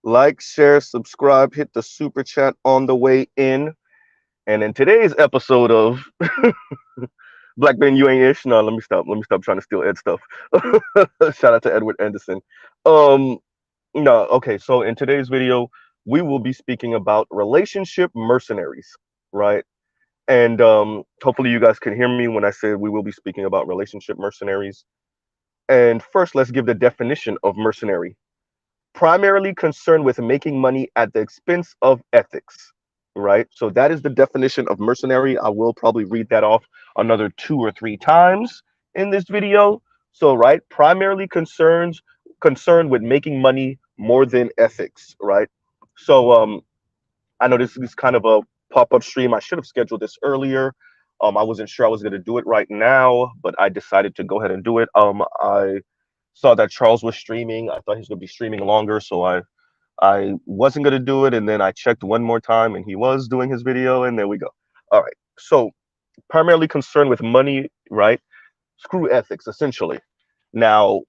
Like, share, subscribe, hit the super chat on the way in. And in today's episode of Black Ben, you ain't ish. No, let me stop. Let me stop trying to steal Ed stuff. Shout out to Edward Anderson. Um, no, okay. So in today's video, we will be speaking about relationship mercenaries, right? And hopefully you guys can hear me when I say we will be speaking about relationship mercenaries. And first, let's give the definition of mercenary. Primarily concerned with making money at the expense of ethics, right? So that is the definition of mercenary. I will probably read that off another 2 or 3 times in this video. So, right, primarily concerned with making money more than ethics, right? So, I know this is kind of a pop-up stream. I should have scheduled this earlier. I wasn't sure I was going to do it right now, but I decided to go ahead and do it. I saw that Charles was streaming. I thought he was going to be streaming longer, so I wasn't going to do it. And then I checked one more time, and he was doing his video, and there we go. All right. So primarily concerned with money, right? Screw ethics, essentially. Now,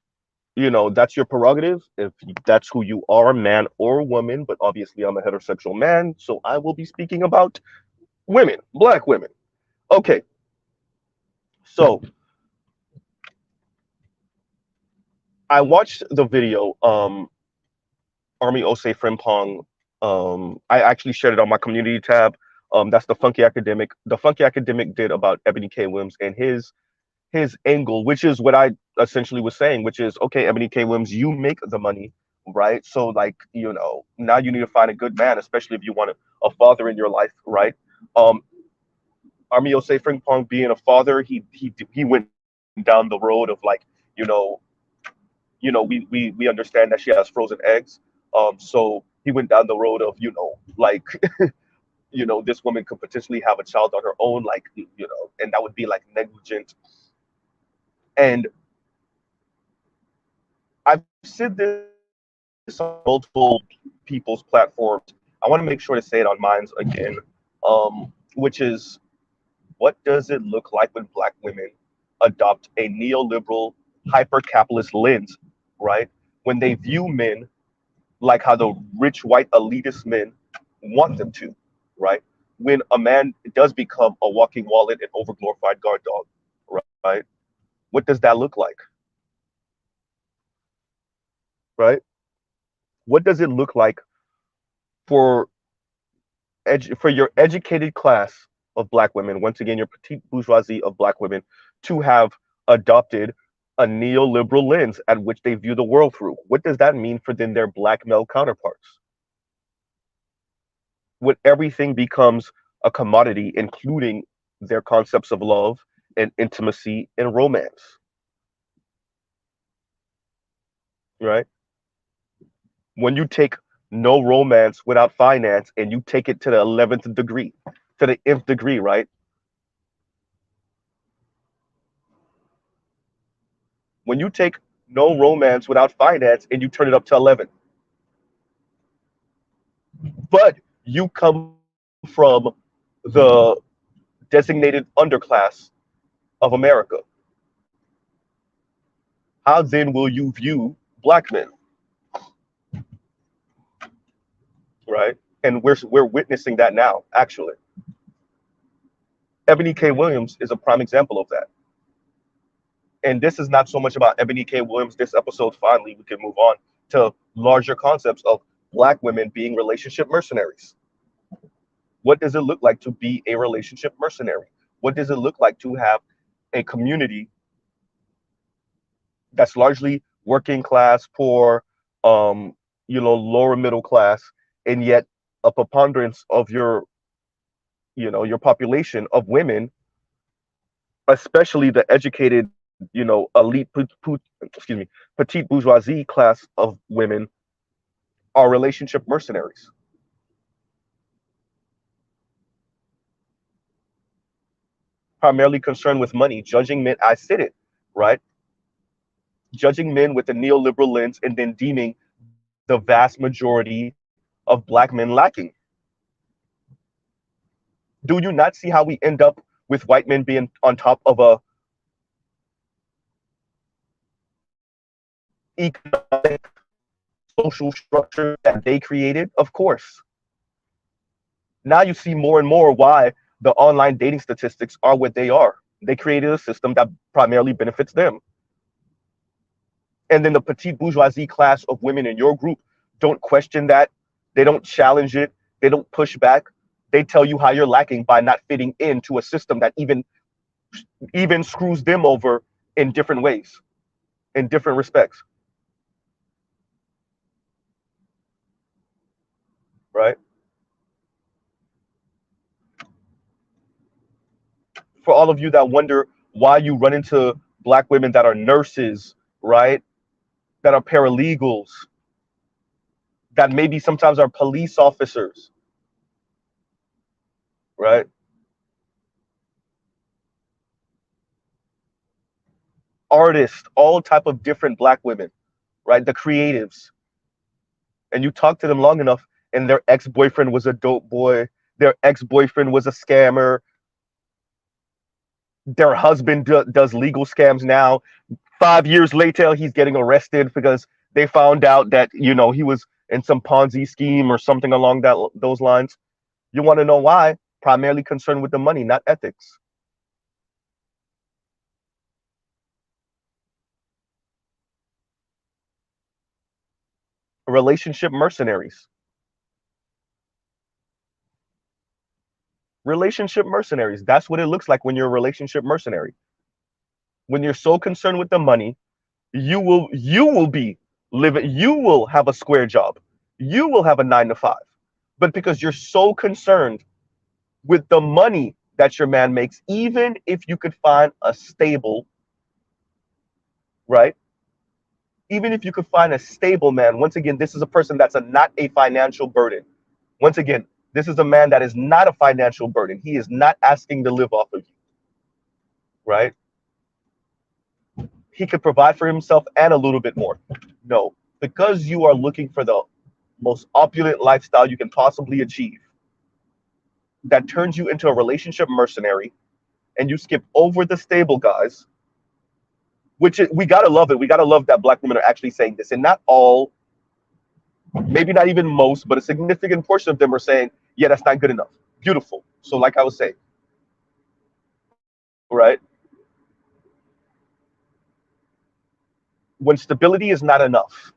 that's your prerogative if that's who you are, man or woman. But obviously, I'm a heterosexual man, so I will be speaking about women, black women. Okay. So I watched the video, Army Osei Frimpong. I actually shared it on my community tab. That's the Funky Academic. The Funky Academic did about Ebony K. Williams and his angle, which is what I essentially was saying, which is okay, Ebony K. Williams, you make the money, right? So like, now you need to find a good man, especially if you want a father in your life, right? Um, Army Osei Frimpong being a father, he went down the road of like, we understand that she has frozen eggs. So he went down the road of, like, this woman could potentially have a child on her own, like, and that would be like negligent. And I've said this on multiple people's platforms. I want to make sure to say it on mine's again, which is, what does it look like when black women adopt a neoliberal, hyper-capitalist lens, right? When they view men like how the rich white elitist men want them to, right? When a man does become a walking wallet and overglorified guard dog, right? What does that look like, right? What does it look like for for your educated class of black women, once again, your petite bourgeoisie of black women, to have adopted a neoliberal lens at which they view the world through? What does that mean for then their black male counterparts? When everything becomes a commodity, including their concepts of love and intimacy and romance, right? When you take no romance without finance and you take it to the 11th degree, to the nth degree, right? When you take no romance without finance and you turn it up to 11, but you come from the designated underclass of America, how then will you view black men, right? And we're witnessing that now, actually. Ebony K. Williams is a prime example of that. And this is not so much about Ebony K. Williams. This episode, finally, we can move on to larger concepts of black women being relationship mercenaries. What does it look like to be a relationship mercenary? What does it look like to have a community that's largely working class, poor, lower middle class, and yet a preponderance of your population of women, especially the educated, elite, petite bourgeoisie class of women, are relationship mercenaries. Primarily concerned with money, judging men. I said it, right? Judging men with a neoliberal lens and then deeming the vast majority of black men lacking. Do you not see how we end up with white men being on top of a economic social structure that they created? Of course. Now you see more and more why the online dating statistics are what they are. They created a system that primarily benefits them. And then the petite bourgeoisie class of women in your group don't question that. They don't challenge it. They don't push back. They tell you how you're lacking by not fitting into a system that even screws them over in different ways, in different respects. Right? For all of you that wonder why you run into Black women that are nurses, right? That are paralegals, that maybe sometimes are police officers, right? Artists, all type of different Black women, right? The creatives. And you talk to them long enough and their ex-boyfriend was a dope boy, their ex-boyfriend was a scammer, their husband does legal scams now. 5 years later, he's getting arrested because they found out that, he was in some Ponzi scheme or something along those lines. You want to know why? Primarily concerned with the money, not ethics. Relationship mercenaries. Relationship mercenaries. That's what it looks like when you're a relationship mercenary. When you're so concerned with the money, you will be living, you will have a square job. You will have a 9 to 5. But because you're so concerned with the money that your man makes, even if you could find a stable, right? Even if you could find a stable man, once again, this is a person that's not a financial burden. Once again, this is a man that is not a financial burden. He is not asking to live off of you, right? He could provide for himself and a little bit more. No, because you are looking for the most opulent lifestyle you can possibly achieve, that turns you into a relationship mercenary, and you skip over the stable guys, which we gotta love it. We gotta love that Black women are actually saying this, and not all, maybe not even most, but a significant portion of them are saying, yeah, that's not good enough. Beautiful. So like I was saying, right? When stability is not enough,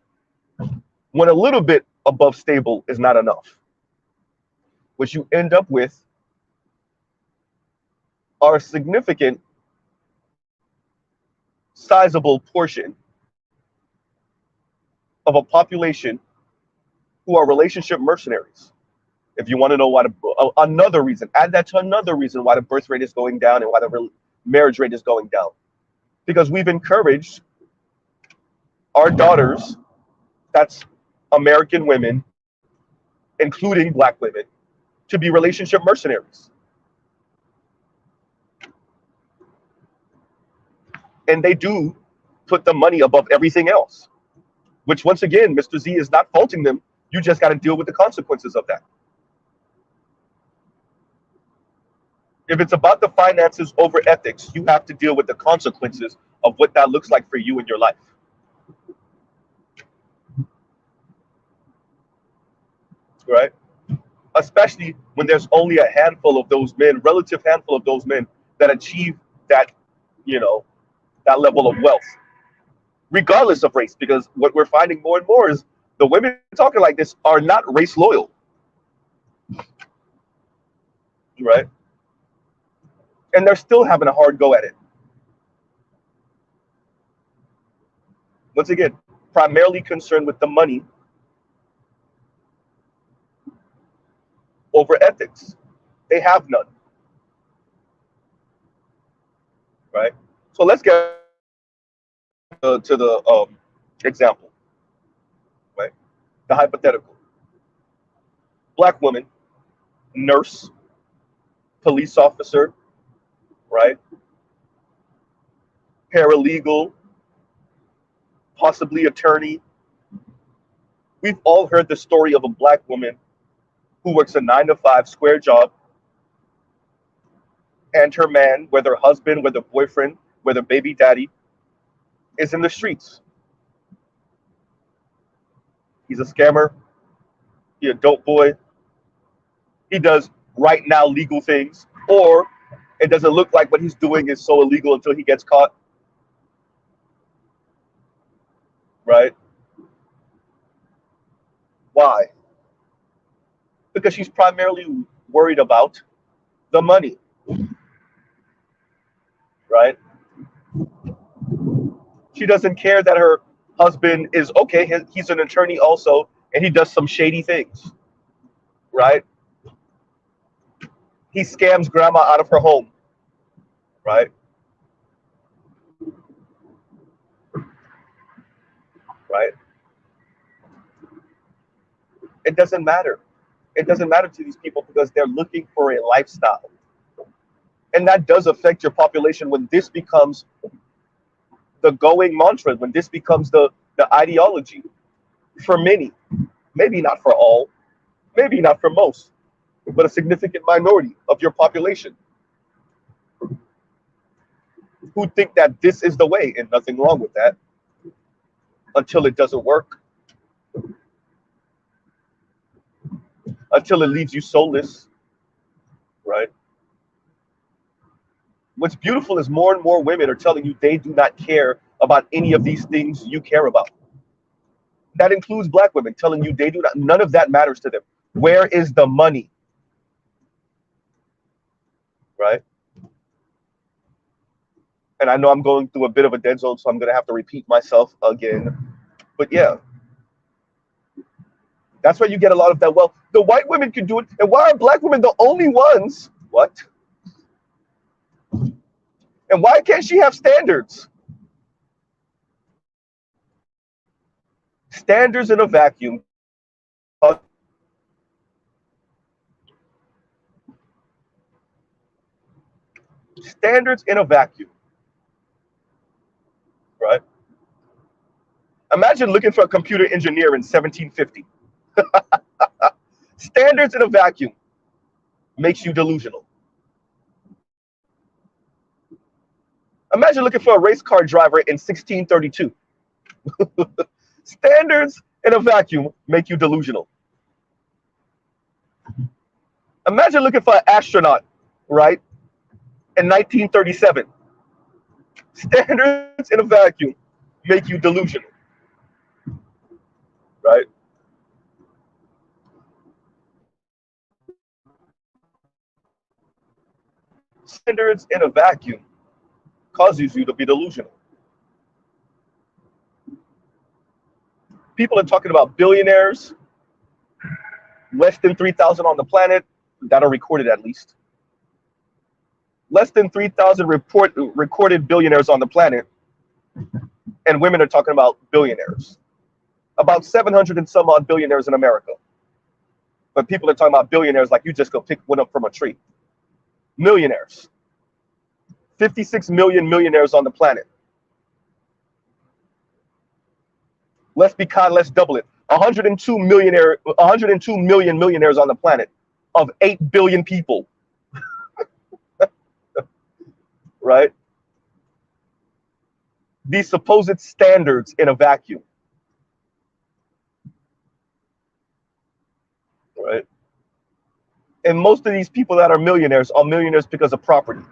when a little bit above stable is not enough, what you end up with are a significant, sizable portion of a population who are relationship mercenaries. If you want to know why another reason, add that to another reason why the birth rate is going down and why the marriage rate is going down. Because we've encouraged our daughters, that's American women, including Black women, to be relationship mercenaries. And they do put the money above everything else, which once again, Mr. Z is not faulting them. You just got to deal with the consequences of that. If it's about the finances over ethics, you have to deal with the consequences of what that looks like for you in your life. Right? Especially when there's only a handful of those men, relative handful of those men that achieve that, that level of wealth, regardless of race. Because what we're finding more and more is the women talking like this are not race loyal. Right? And they're still having a hard go at it. Once again, primarily concerned with the money over ethics. They have none. Right? So let's get to the example, right? The hypothetical. Black woman, nurse, police officer, right? Paralegal, possibly attorney. We've all heard the story of a Black woman who works a 9 to 5 square job, and her man, whether husband, whether boyfriend, whether baby daddy, is in the streets. He's a scammer. He's a dope boy. He does right now legal things, or it doesn't look like what he's doing is so illegal until he gets caught. Right? Why? Because she's primarily worried about the money. Right? She doesn't care that her husband is okay. He's an attorney also, and he does some shady things. Right? He scams grandma out of her home. Right? Right? It doesn't matter. It doesn't matter to these people because they're looking for a lifestyle. And that does affect your population when this becomes the going mantra, when this becomes the ideology for many. Maybe not for all, maybe not for most, but a significant minority of your population who think that this is the way, and nothing wrong with that until it doesn't work, until it leaves you soulless, right? What's beautiful is more and more women are telling you they do not care about any of these things you care about. That includes black women telling you they do not, none of that matters to them. Where is the money? Right? And I know I'm going through a bit of a dead zone, so I'm going to have to repeat myself again. But yeah, that's where you get a lot of that. Well, the white women can do it. And why are black women the only ones? What? And why can't she have standards? Standards in a vacuum. Standards in a vacuum. Right? Imagine looking for a computer engineer in 1750. Standards in a vacuum makes you delusional. Imagine looking for a race car driver in 1632. Standards in a vacuum make you delusional. Imagine looking for an astronaut, right, in 1937. Standards in a vacuum make you delusional, right? Standards in a vacuum causes you to be delusional. People are talking about billionaires, less than 3,000 on the planet, that are recorded at least. Less than 3,000 recorded billionaires on the planet, and women are talking about billionaires. About 700 and some odd billionaires in America. But people are talking about billionaires like you just go pick one up from a tree. Millionaires. 56 million millionaires on the planet. Let's be kind, let's double it. 102 million millionaires on the planet of 8 billion people. Right? These supposed standards in a vacuum. Right? And most of these people that are millionaires because of property.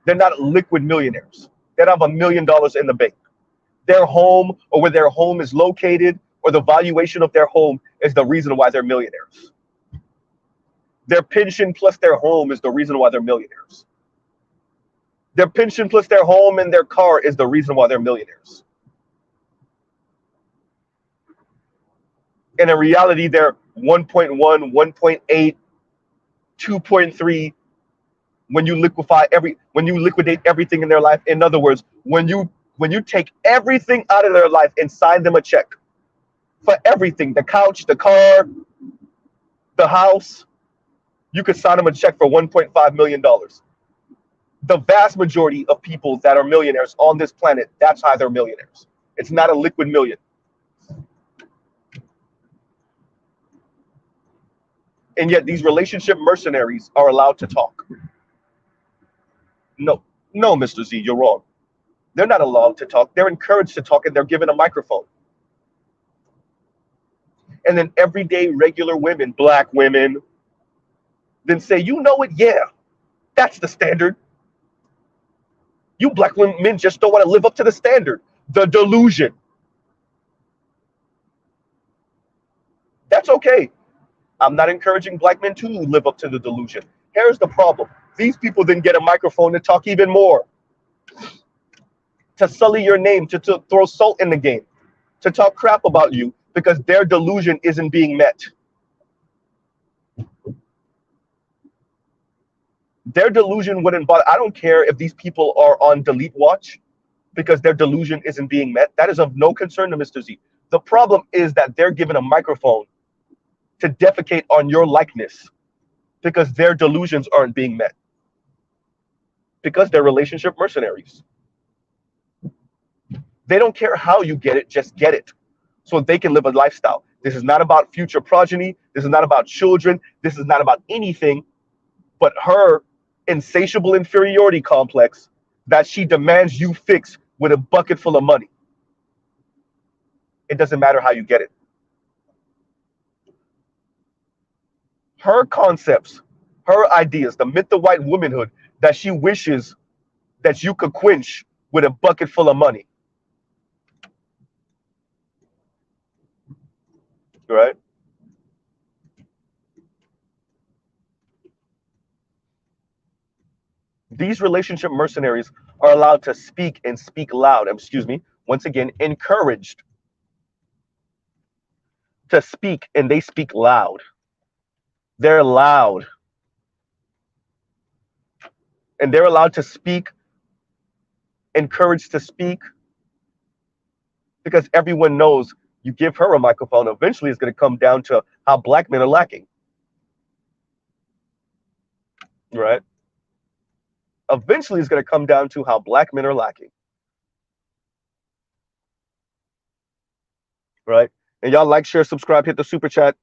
They're not liquid millionaires. They don't have $1 million in the bank. Their home, or where their home is located, or the valuation of their home is the reason why they're millionaires. Their pension plus their home is the reason why they're millionaires. Their pension plus their home and their car is the reason why they're millionaires. And in reality, they're 1.1, 1.8, 2.3 when you liquidate everything in their life. In other words, when you take everything out of their life and sign them a check for everything, the couch, the car, the house, you could sign them a check for $1.5 million. The vast majority of people that are millionaires on this planet, that's how they're millionaires. It's not a liquid million. And yet these relationship mercenaries are allowed to talk. No, Mr. Z, you're wrong. They're not allowed to talk. They're encouraged to talk, and they're given a microphone. and then everyday regular women, black women, then say, you know it, yeah, that's the standard. You black women just don't want to live up to the standard. The delusion. That's okay. I'm not encouraging black men to live up to the delusion. Here's the problem. These people then get a microphone to talk even more, to sully your name, to throw salt in the game, to talk crap about you because their delusion isn't being met. Their delusion wouldn't bother. I don't care if these people are on delete watch because their delusion isn't being met. That is of no concern to Mr. Z. The problem is that they're given a microphone to defecate on your likeness because their delusions aren't being met. Because they're relationship mercenaries. They don't care how you get it, just get it. So they can live a lifestyle. This is not about future progeny. This is not about children. This is not about anything but her insatiable inferiority complex that she demands you fix with a bucket full of money. It doesn't matter how you get it. Her concepts, her ideas, the myth of white womanhood that she wishes that you could quench with a bucket full of money. Right? These relationship mercenaries are allowed to speak and speak loud. Excuse me. Once again, encouraged to speak, and they speak loud. They're loud. And they're allowed to speak, encouraged to speak, because everyone knows you give her a microphone, eventually it's going to come down to how black men are lacking. Right? Eventually it's going to come down to how black men are lacking. Right? And y'all like, share, subscribe, hit the super chat.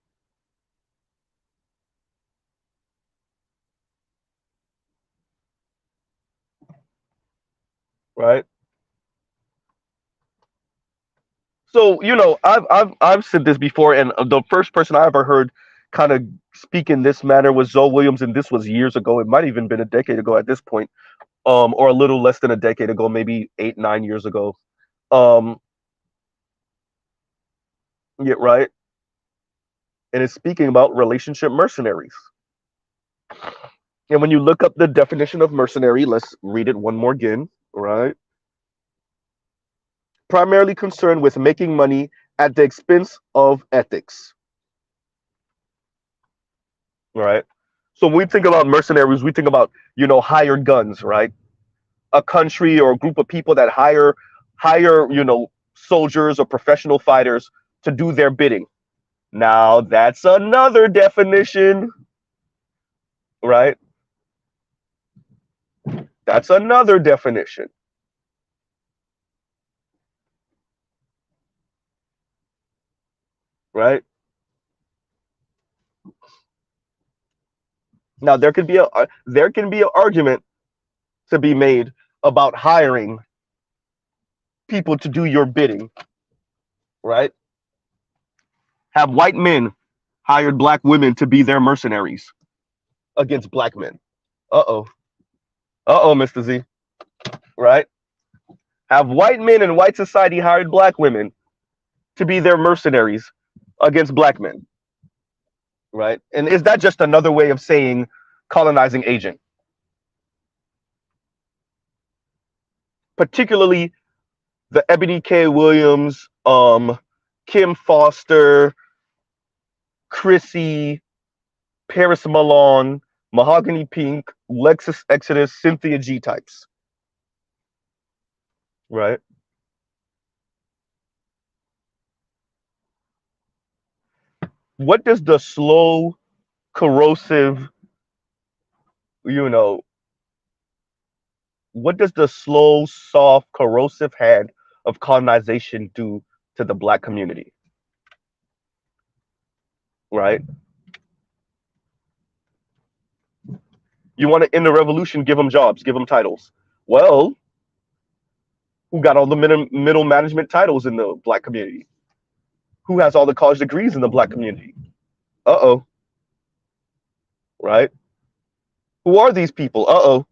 Right? So, you know, I've said this before, and the first person I ever heard kind of speak in this manner was Zoe Williams, and this was years ago. It might have even been a decade ago at this point, or a little less than a decade ago, maybe 8, 9 years ago. Yeah, right. And it's speaking about relationship mercenaries. And when you look up the definition of mercenary, let's read it one more again, right? Primarily concerned with making money at the expense of ethics. Right? So when we think about mercenaries, we think about, you know, hired guns, right? A country or a group of people that hire, you know, soldiers or professional fighters to do their bidding. Now that's another definition, right? That's another definition. Right? Now there can be an argument to be made about hiring people to do your bidding, right? Have white men hired black women to be their mercenaries against black men. Uh-oh. Uh-oh, Mr. Z. Right? Have white men in white society hired black women to be their mercenaries against black men? Right? And is that just another way of saying colonizing agent? Particularly the Ebony K. Williams, Kim Foster, Chrissy, Paris Malone, Mahogany Pink, Lexus Exodus, Cynthia G types. Right? What does the slow, corrosive, you know, what does the slow, soft, corrosive hand of colonization do to the black community? Right? You want to end the revolution, give them jobs, give them titles. Well, who got all the middle management titles in the black community? Who has all the college degrees in the black community? Uh-oh. Right? Who are these people? Uh-oh.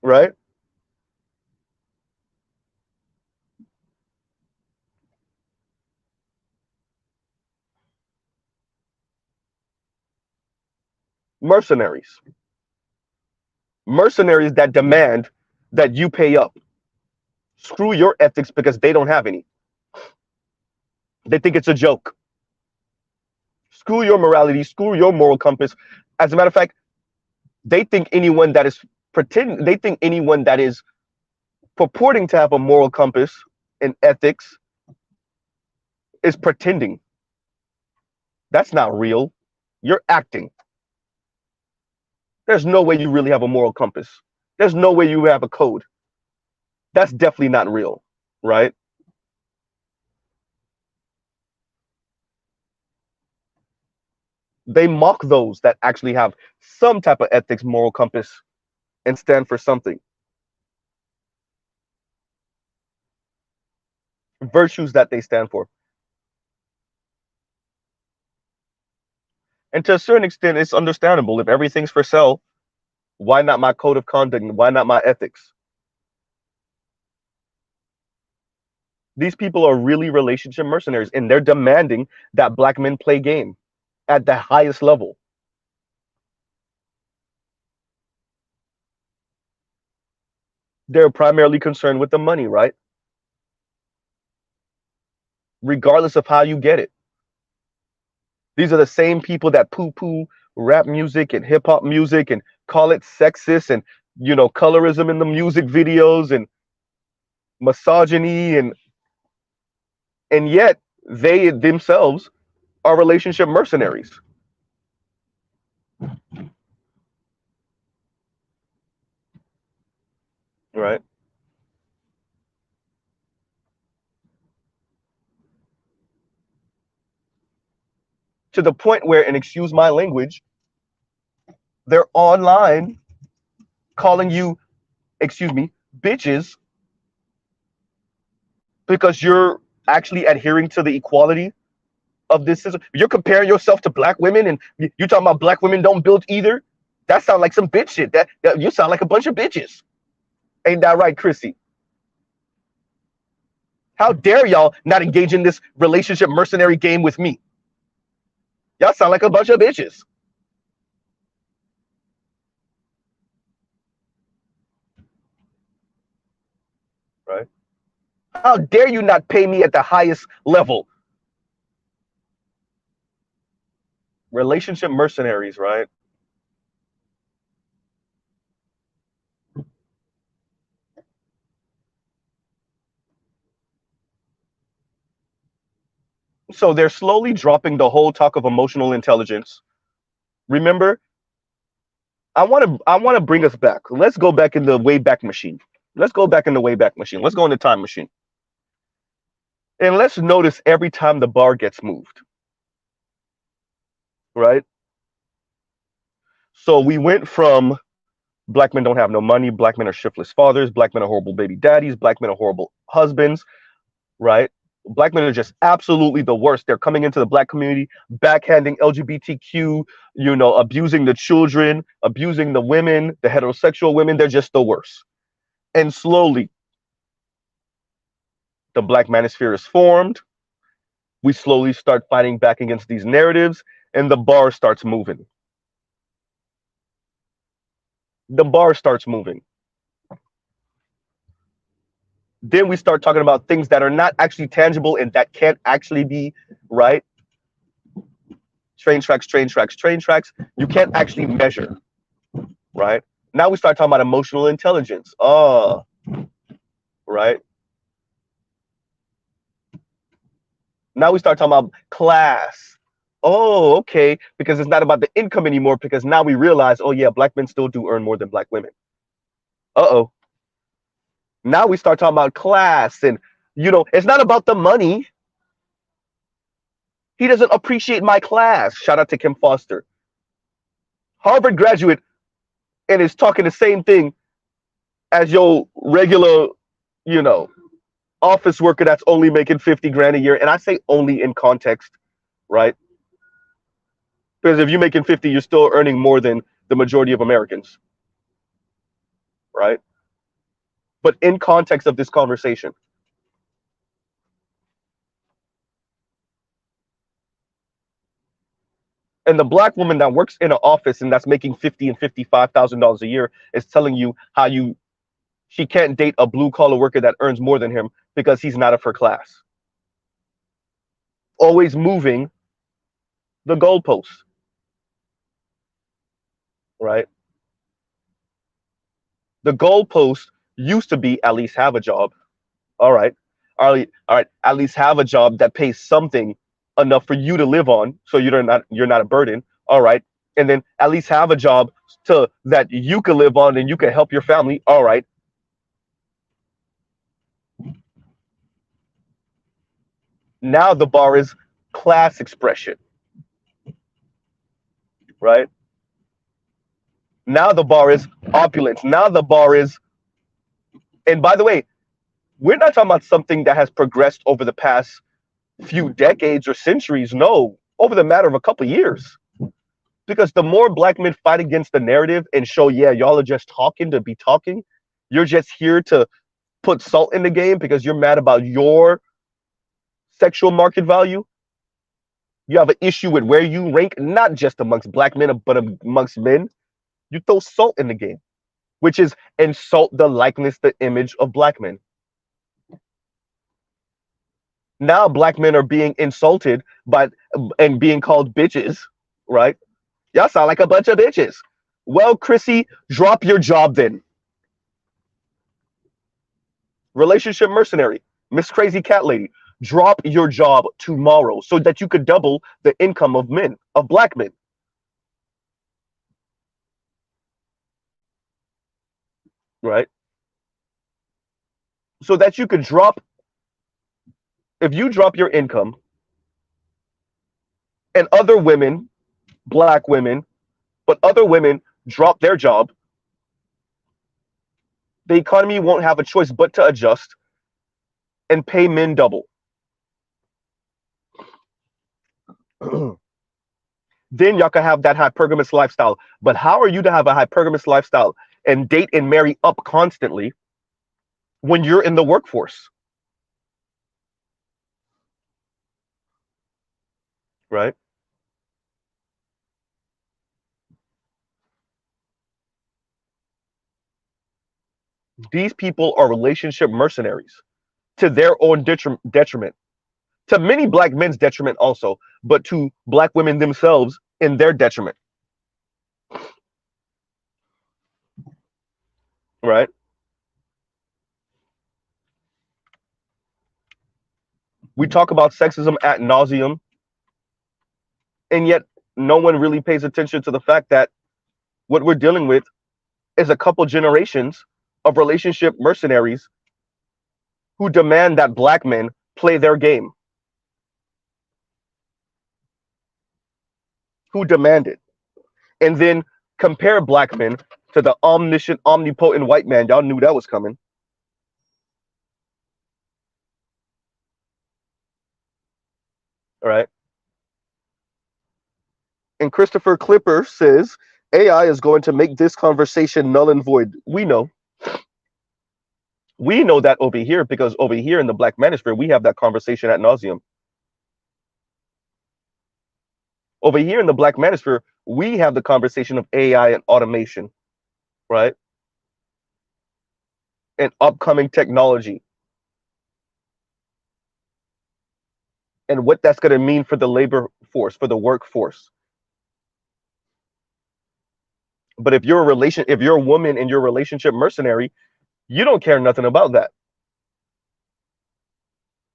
Right? Mercenaries. Mercenaries that demand that you pay up. Screw your ethics because they don't have any. They think it's a joke. Screw your morality, screw your moral compass. As a matter of fact, they think anyone that is they think anyone that is purporting to have a moral compass and ethics is pretending. That's not real. You're acting. There's no way you really have a moral compass. There's no way you have a code. That's definitely not real, right? They mock those that actually have some type of ethics, moral compass, and stand for something. Virtues that they stand for. And to a certain extent, it's understandable. If everything's for sale, why not my code of conduct? Why not my ethics? These people are really relationship mercenaries, and they're demanding that black men play game at the highest level. They're primarily concerned with the money, right? Regardless of how you get it. These are the same people that poo-poo rap music and hip-hop music and call it sexist and, colorism in the music videos and misogyny, and yet they themselves are relationship mercenaries. Right? To the point where, and excuse my language, they're online calling you, excuse me, bitches because you're actually adhering to the equality of this system. You're comparing yourself to black women and you're talking about black women don't build either. That sounds like some bitch shit. That you sound like a bunch of bitches. Ain't that right, Chrissy? How dare y'all not engage in this relationship mercenary game with me? Y'all sound like a bunch of bitches. Right? How dare you not pay me at the highest level? Relationship mercenaries, right? So they're slowly dropping the whole talk of emotional intelligence. Remember, I want to bring us back. Let's go back in the Wayback Machine. Let's go back in the Wayback Machine. Let's go in the time machine. And let's notice every time the bar gets moved. Right? So we went from black men don't have no money, black men are shiftless fathers, black men are horrible baby daddies, black men are horrible husbands, right? Black men are just absolutely the worst. They're coming into the black community, backhanding LGBTQ, abusing the children, abusing the women, the heterosexual women. They're just the worst. And slowly, the black manosphere is formed. We slowly start fighting back against these narratives, and the bar starts moving. The bar starts moving. Then we start talking about things that are not actually tangible and that can't actually be, right? Train tracks, train tracks, train tracks. You can't actually measure, right? Now we start talking about emotional intelligence. Oh, right? Now we start talking about class. Oh, okay, because it's not about the income anymore, because now we realize, oh yeah, black men still do earn more than black women. Uh-oh. Now we start talking about class and, it's not about the money. He doesn't appreciate my class. Shout out to Kim Foster. Harvard graduate and is talking the same thing as your regular you know, office worker that's only making 50 grand a year. And I say only in context, right? Because if you're making 50, you're still earning more than the majority of Americans, right? But in context of this conversation, and the black woman that works in an office and that's making $50,000 and $55,000 a year is telling you how she can't date a blue collar worker that earns more than him because he's not of her class. Always moving the goalposts, right? The goalpost used to be at least have a job. All right. All right. At least have a job that pays something enough for you to live on, so you're not a burden. All right. And then at least have a job to that you can live on and you can help your family. All right. Now the bar is class expression, right? Now the bar is opulence. Now the bar is, and by the way, we're not talking about something that has progressed over the past few decades or centuries. No, over the matter of a couple of years. Because the more black men fight against the narrative and show, yeah, y'all are just talking to be talking, you're just here to put salt in the game because you're mad about your sexual market value. You have an issue with where you rank, not just amongst black men, but amongst men. You throw salt in the game, which is insult the likeness, the image of black men. Now black men are being insulted by and being called bitches, right? Y'all sound like a bunch of bitches. Well, Chrissy, drop your job then. Relationship mercenary, Miss Crazy Cat Lady, drop your job tomorrow so that you could double the income of men, of black men. Right? So that you could drop, if you drop your income and other women, black women, but other women drop their job, the economy won't have a choice but to adjust and pay men double. Then y'all can have that hypergamous lifestyle. But how are you to have a hypergamous lifestyle and date and marry up constantly when you're in the workforce? Right? These people are relationship mercenaries to their own detriment, to many black men's detriment also, but to black women themselves in their detriment. Right? We talk about sexism ad nauseum, and yet no one really pays attention to the fact that what we're dealing with is a couple generations of relationship mercenaries who demand that black men play their game, who demand it, and then compare black men to the omniscient, omnipotent white man. Y'all knew that was coming. All right. And Christopher Clipper says AI is going to make this conversation null and void. We know. We know that over here because over here in the Black Manosphere, we have that conversation ad nauseum. Over here in the Black Manosphere, we have the conversation of AI and automation, right? And upcoming technology. And what that's going to mean for the labor force, for the workforce. But if you're a woman and you're a relationship mercenary, you don't care nothing about that.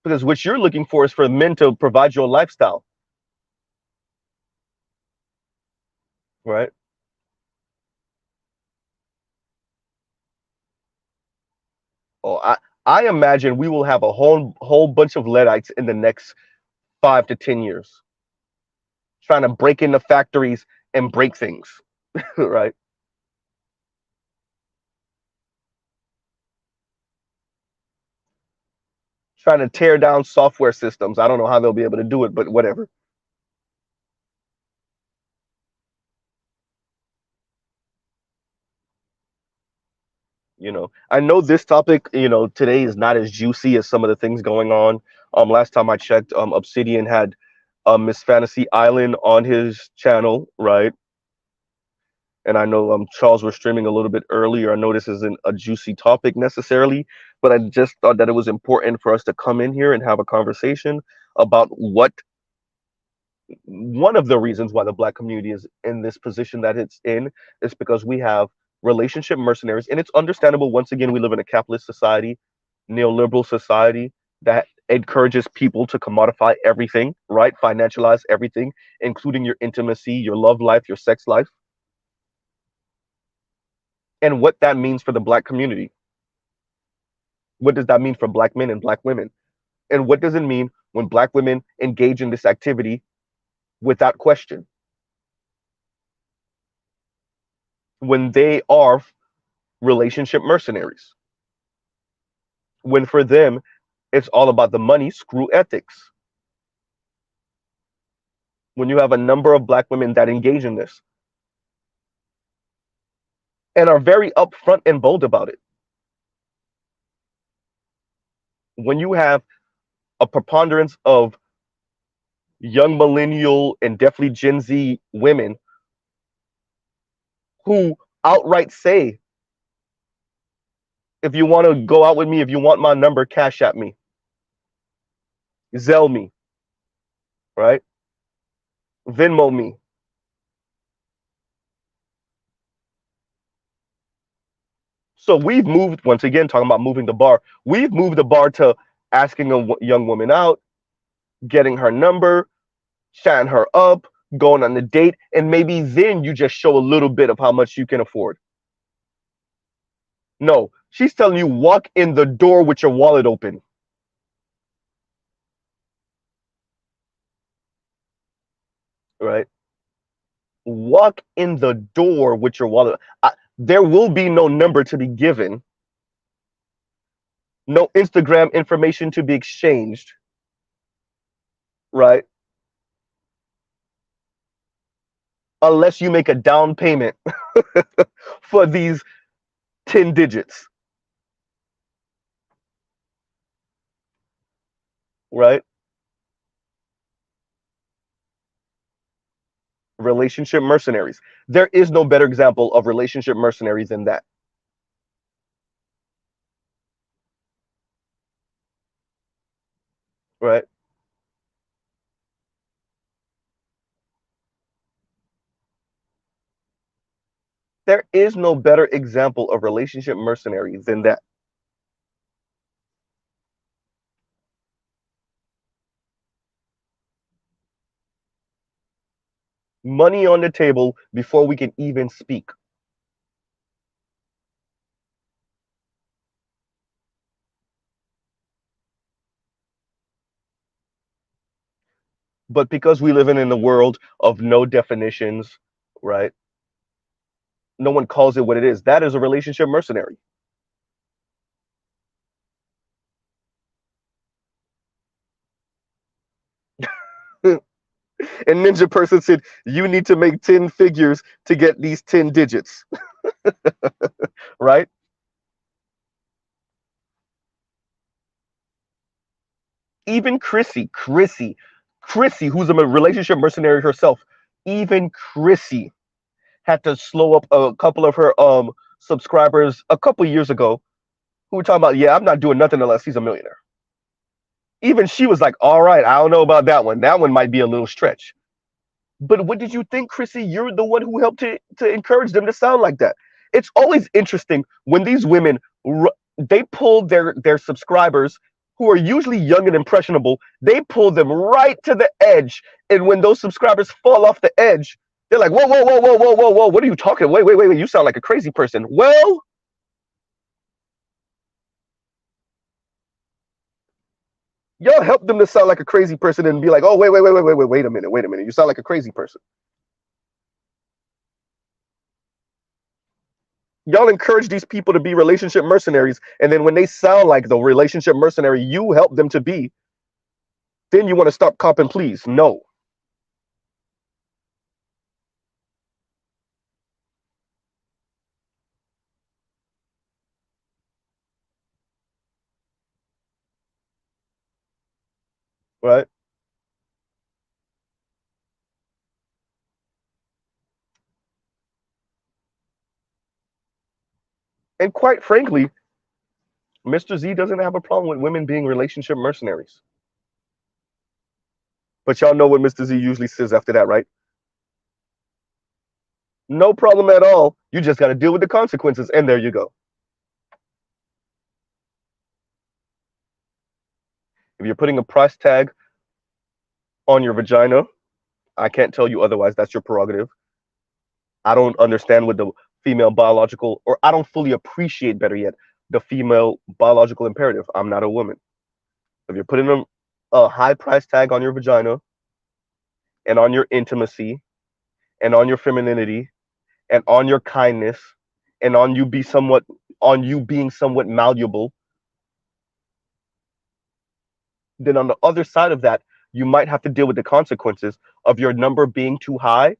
Because what you're looking for is for men to provide your lifestyle. Right? Oh, I imagine we will have a whole bunch of Luddites in the next 5 to 10 years, trying to break into factories and break things, right? trying to tear down software systems. I don't know how they'll be able to do it, but whatever. I know this topic, today is not as juicy as some of the things going on. Last time I checked, Obsidian had Miss Fantasy Island on his channel, right? And I know Charles was streaming a little bit earlier. I know this isn't a juicy topic necessarily, but I just thought that it was important for us to come in here and have a conversation about what one of the reasons why the black community is in this position that it's in is because we have relationship mercenaries, and it's understandable. Once again, we live in a capitalist society, neoliberal society that encourages people to commodify everything, right? Financialize everything, including your intimacy, your love life, your sex life, and what that means for the black community. What does that mean for black men and black women? And what does it mean when black women engage in this activity without question? When they are relationship mercenaries, when for them it's all about the money, screw ethics. When you have a number of black women that engage in this and are very upfront and bold about it, when you have a preponderance of young millennial and definitely Gen Z women who outright say, if you want to go out with me, if you want my number, cash at me, Zelle me, right? Venmo me. So we've moved, once again, talking about moving the bar, we've moved the bar to asking a young woman out, getting her number, chatting her up, going on the date, and maybe then you just show a little bit of how much you can afford. No, she's telling you walk in the door with your wallet open. Right? Walk in the door with your wallet. There will be no number to be given, no Instagram information to be exchanged, right? Unless you make a down payment for these 10 digits, right? Relationship mercenaries. There is no better example of relationship mercenaries than that. Right? There is no better example of relationship mercenaries than that. Money on the table before we can even speak. But because we live in a world of no definitions, right? No one calls it what it is. That is a relationship mercenary. And Ninja Person said, you need to make 10 figures to get these 10 digits. Right? Even Chrissy, who's a relationship mercenary herself, even Chrissy had to slow up a couple of her subscribers a couple years ago who were talking about, yeah, I'm not doing nothing unless he's a millionaire. Even she was like, all right, I don't know about that one. That one might be a little stretch. But what did you think, Chrissy? You're the one who helped to encourage them to sound like that. It's always interesting when these women they pull their subscribers who are usually young and impressionable. They pull them right to the edge, and when those subscribers fall off the edge, they're like, whoa, whoa, whoa, whoa, whoa, whoa, whoa! What are you talking? Wait, wait, wait, wait! You sound like a crazy person. Well, y'all help them to sound like a crazy person and be like, oh, wait, wait, wait, wait, wait, wait, wait a minute. You sound like a crazy person. Y'all encourage these people to be relationship mercenaries, and then when they sound like the relationship mercenary you help them to be, then you want to stop copping, please. No. Right? And quite frankly, Mr. Z doesn't have a problem with women being relationship mercenaries. But y'all know what Mr. Z usually says after that, right? No problem at all. You just got to deal with the consequences, and there you go. If you're putting a price tag on your vagina, I can't tell you otherwise. That's your prerogative. I don't understand what the female biological, or I don't fully appreciate, better yet, the female biological imperative. I'm not a woman. If you're putting a high price tag on your vagina and on your intimacy and on your femininity and on your kindness and on you being somewhat malleable, then on the other side of that, you might have to deal with the consequences of your number being too high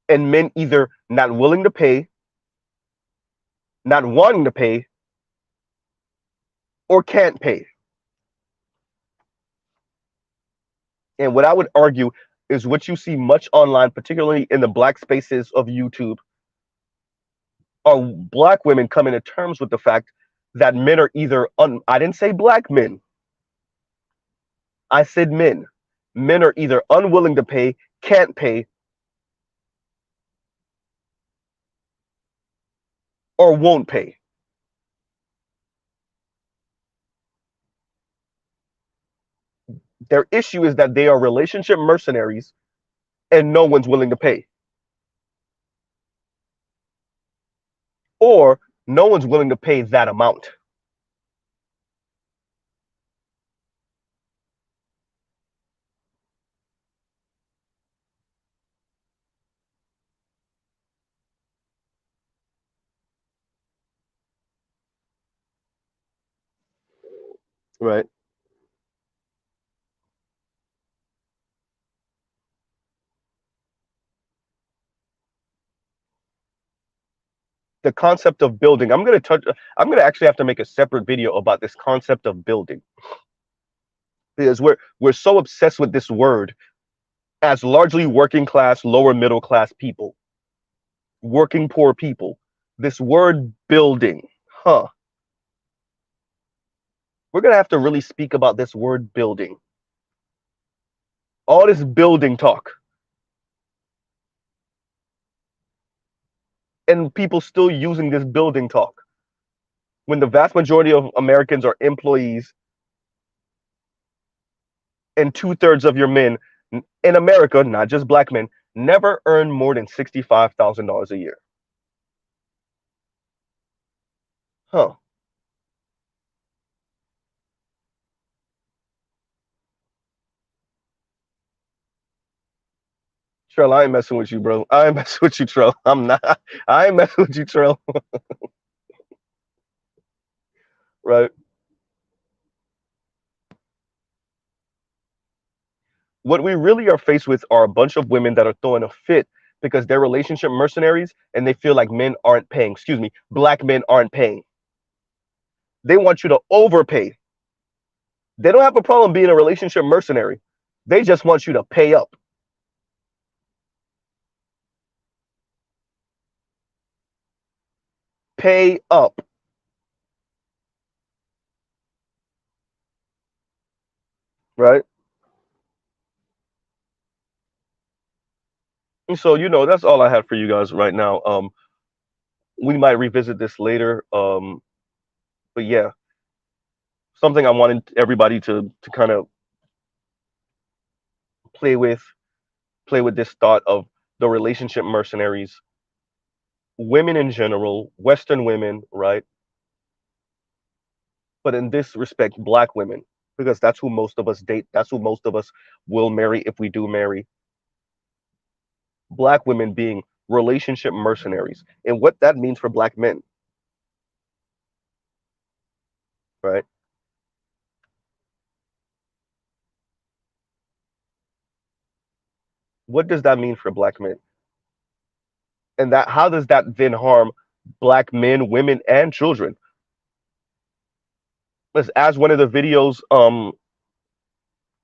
and men either not willing to pay, not wanting to pay, or can't pay. And what I would argue is what you see much online, particularly in the black spaces of YouTube, are black women coming to terms with the fact that men are either I didn't say black men. I said men. Men are either unwilling to pay, can't pay, or won't pay. Their issue is that they are relationship mercenaries and no one's willing to pay. Or no one's willing to pay that amount. Right. The concept of building. I'm gonna actually have to make a separate video about this concept of building. Because we're so obsessed with this word as largely working class, lower middle class people, working poor people. This word building. Huh. We're gonna have to really speak about this word building. All this building talk. And people still using this building talk when the vast majority of Americans are employees and 2/3 of your men in America, not just black men, never earn more than $65,000 a year. Huh. Trell, I ain't messing with you, bro. I ain't messing with you, Trell. I'm not. I ain't messing with you, Trell. Right. What we really are faced with are a bunch of women that are throwing a fit because they're relationship mercenaries and they feel like men aren't paying. Excuse me, black men aren't paying. They want you to overpay. They don't have a problem being a relationship mercenary. They just want you to pay up. Pay up. Right. And so, that's all I have for you guys right now. We might revisit this later. But yeah, something I wanted everybody to kind of play with, play with this thought of the relationship mercenaries, women in general, Western women, right? But in this respect, black women, because that's who most of us date. That's who most of us will marry if we do marry. Black women being relationship mercenaries and what that means for black men, right? What does that mean for black men? And that how does that then harm black men, women, and children? As one of the videos,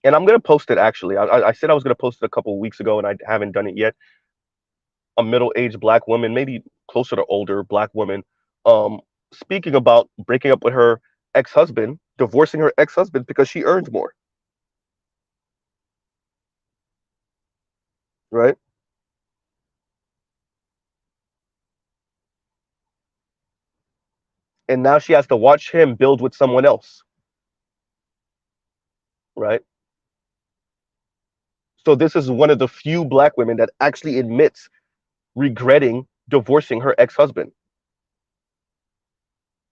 and I'm gonna post it actually. I said I was gonna post it a couple of weeks ago, and I haven't done it yet. A middle-aged black woman, maybe closer to older black woman, um, speaking about breaking up with her ex-husband, divorcing her ex-husband because she earned more, right? And now she has to watch him build with someone else, right? So this is one of the few black women that actually admits regretting divorcing her ex-husband.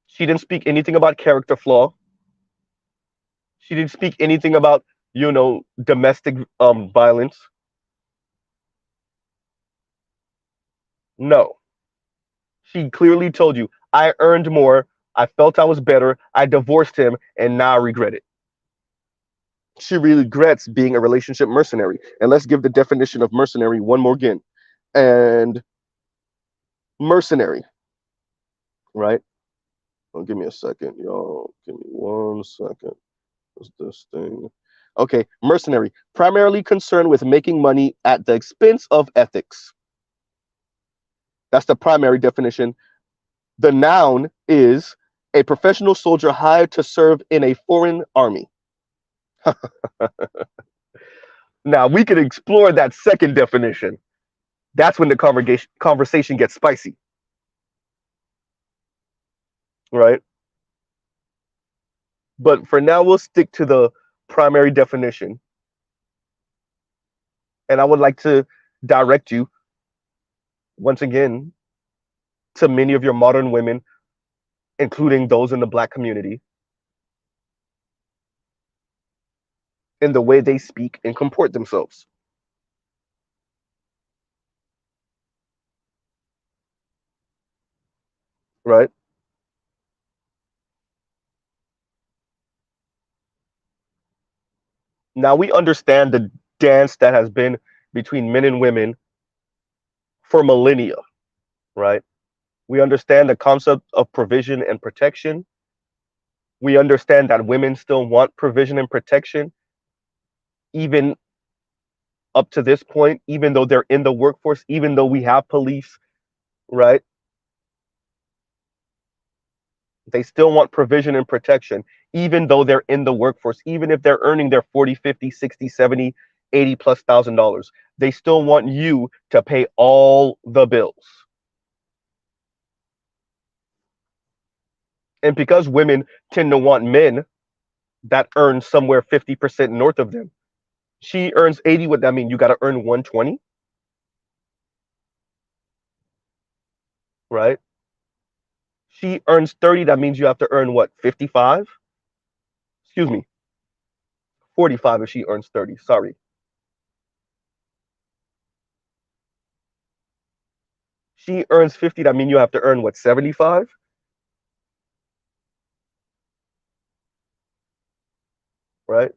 She didn't speak anything about character flaw. She didn't speak anything about, domestic violence. No. She clearly told you, I earned more. I felt I was better. I divorced him, and now I regret it. She regrets being a relationship mercenary. And let's give the definition of mercenary one more again. And mercenary, right? Oh, give me a second, y'all. Give me 1 second. What's this thing? Okay, mercenary, primarily concerned with making money at the expense of ethics. That's the primary definition. The noun is a professional soldier hired to serve in a foreign army. Now, we could explore that second definition. That's when the conversation gets spicy, right? But for now, we'll stick to the primary definition. And I would like to direct you, once again, to many of your modern women, including those in the black community, in the way they speak and comport themselves. Right? Now we understand the dance that has been between men and women for millennia, right? We understand the concept of provision and protection. We understand that women still want provision and protection, even up to this point, even though they're in the workforce, even though we have police, right? They still want provision and protection, even though they're in the workforce, even if they're earning their 40, 50, 60, 70, 80 plus $1,000. They still want you to pay all the bills. And because women tend to want men that earn somewhere 50% north of them, she earns 80. What that mean? You got to earn 120, right? She earns 30. That means you have to earn what? 55? Excuse me, 45 if she earns 30. Sorry. She earns 50. That means you have to earn what? 75, right?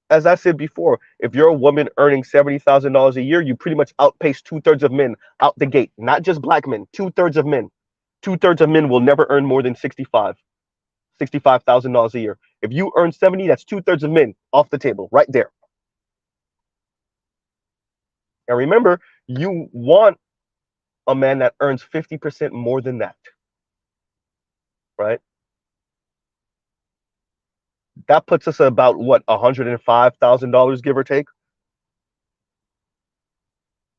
As I said before, if you're a woman earning $70,000 a year, you pretty much outpace 2/3 of men out the gate. Not just black men, 2/3 of men. 2/3 of men will never earn more than $65,000 a year. If you earn 70, that's 2/3 of men off the table right there. And remember, you want a man that earns 50% more than that, right? That puts us at about what, $105,000, give or take.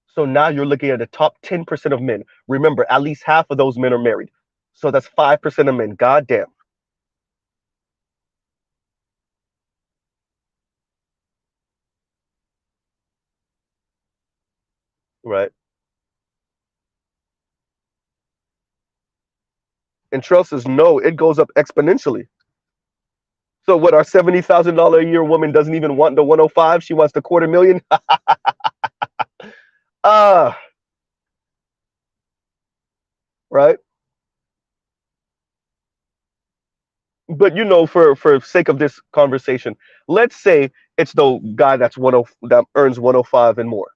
So now you're looking at the top 10% of men. Remember, at least half of those men are married. So that's 5% of men. God damn. Right. And Trell says, no, it goes up exponentially. So what, our $70,000 a year woman doesn't even want the 105? She wants the 250,000? Ah, right? But for sake of this conversation, let's say it's the guy that earns 105 and more.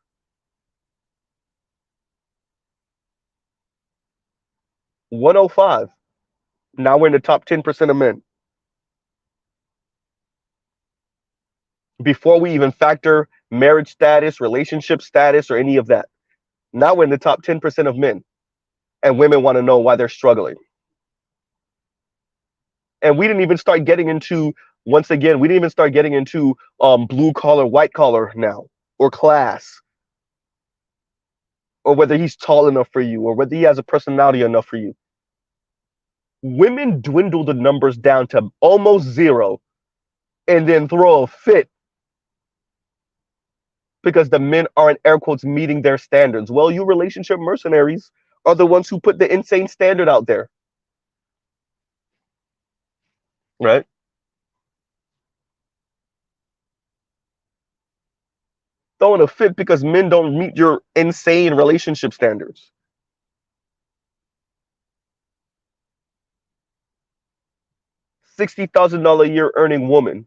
105. Now we're in the top 10% of men. Before we even factor marriage status, relationship status, or any of that. Now we're in the top 10% of men. And women want to know why they're struggling. And we didn't even start getting into, once again, we didn't even start getting into blue collar, white collar now, or class, or whether he's tall enough for you, or whether he has a personality enough for you. Women dwindle the numbers down to almost zero and then throw a fit because the men aren't, air quotes, meeting their standards. Well, you relationship mercenaries are the ones who put the insane standard out there, right? Throwing a fit because men don't meet your insane relationship standards. $60,000 a year earning woman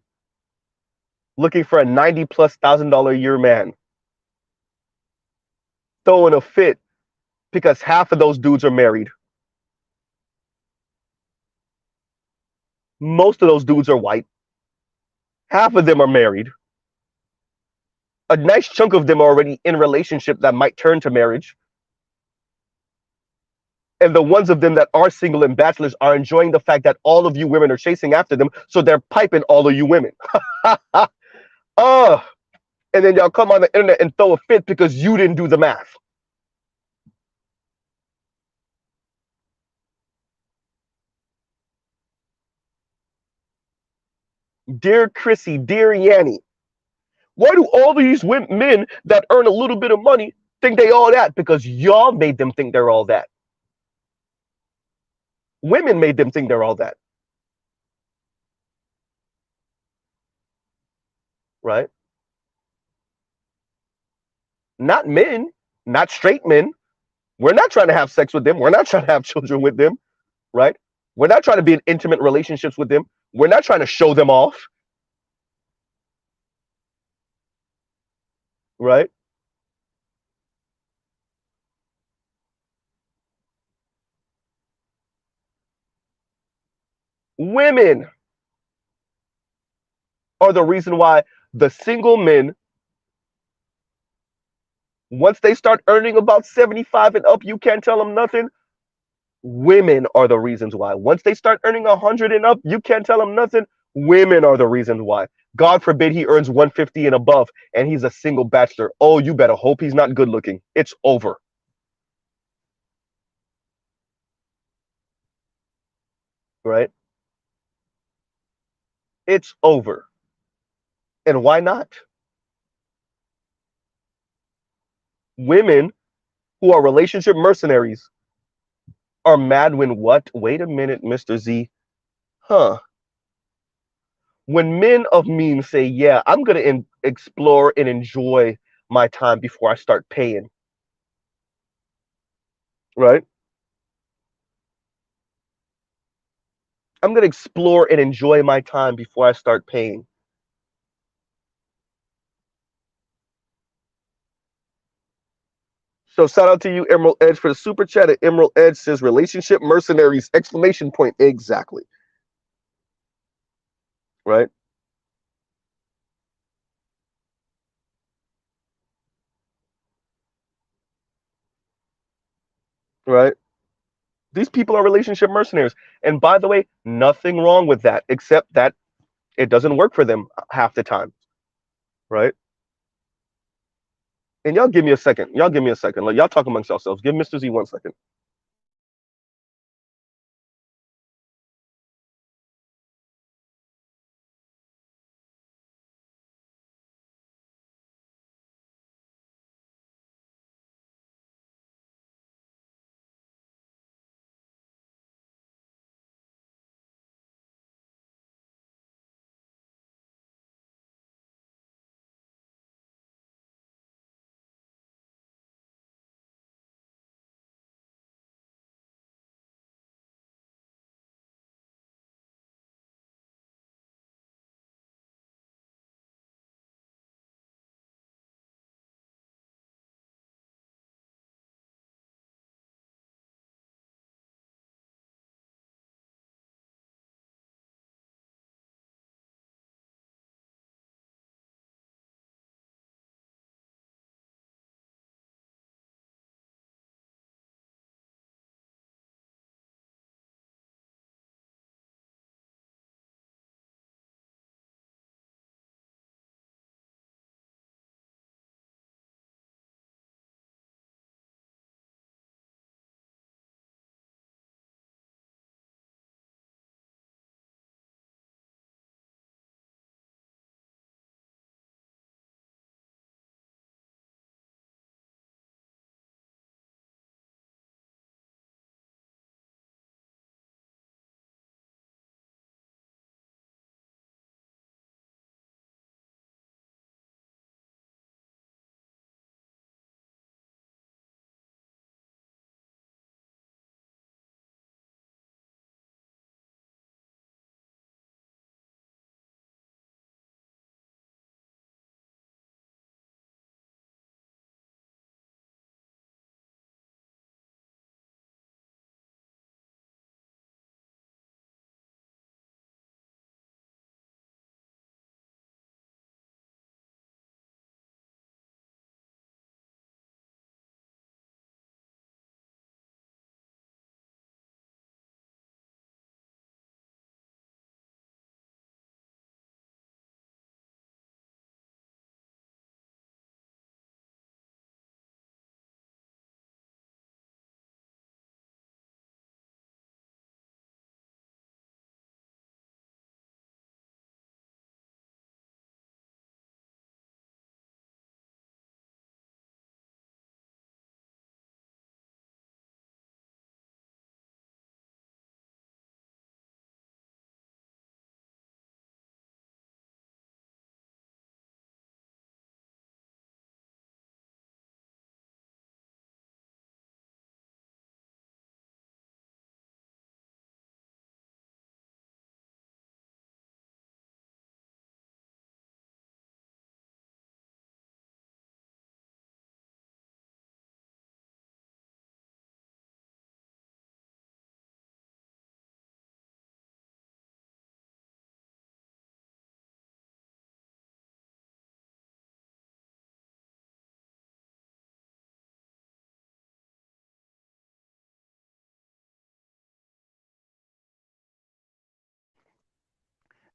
looking for a 90 plus $1,000 a year man. Throwing a fit because half of those dudes are married. Most of those dudes are white. Half of them are married. A nice chunk of them are already in relationship that might turn to marriage. And the ones of them that are single and bachelors are enjoying the fact that all of you women are chasing after them, so they're piping all of you women. Oh, and then y'all come on the internet and throw a fit because you didn't do the math. Dear Chrissy, dear Yanni, why do all these men that earn a little bit of money think they all that? Because y'all made them think they're all that. Women made them think they're all that. Right? Not men, not straight men. We're not trying to have sex with them. We're not trying to have children with them. Right? We're not trying to be in intimate relationships with them. We're not trying to show them off. Right? Women are the reason why the single men, once they start earning about 75 and up, you can't tell them nothing. Women are the reasons why. Once they start earning 100 and up, you can't tell them nothing. Women are the reasons why. God forbid he earns 150 and above and he's a single bachelor. Oh, you better hope he's not good looking. It's over. Right? It's over. And why not? Women who are relationship mercenaries are mad when what? Wait a minute, Mr. Z. Huh. When men of means say, yeah, I'm going to explore and enjoy my time before I start paying. Right? I'm going to explore and enjoy my time before I start paying. So shout out to you, Emerald Edge, for the super chat. At Emerald Edge says relationship mercenaries, exclamation point. Exactly. Right? Right? These people are relationship mercenaries. And by the way, nothing wrong with that, except that it doesn't work for them half the time. Right? And y'all give me a second. Y'all give me a second. Like, y'all talk amongst yourselves. Give Mr. Z 1 second.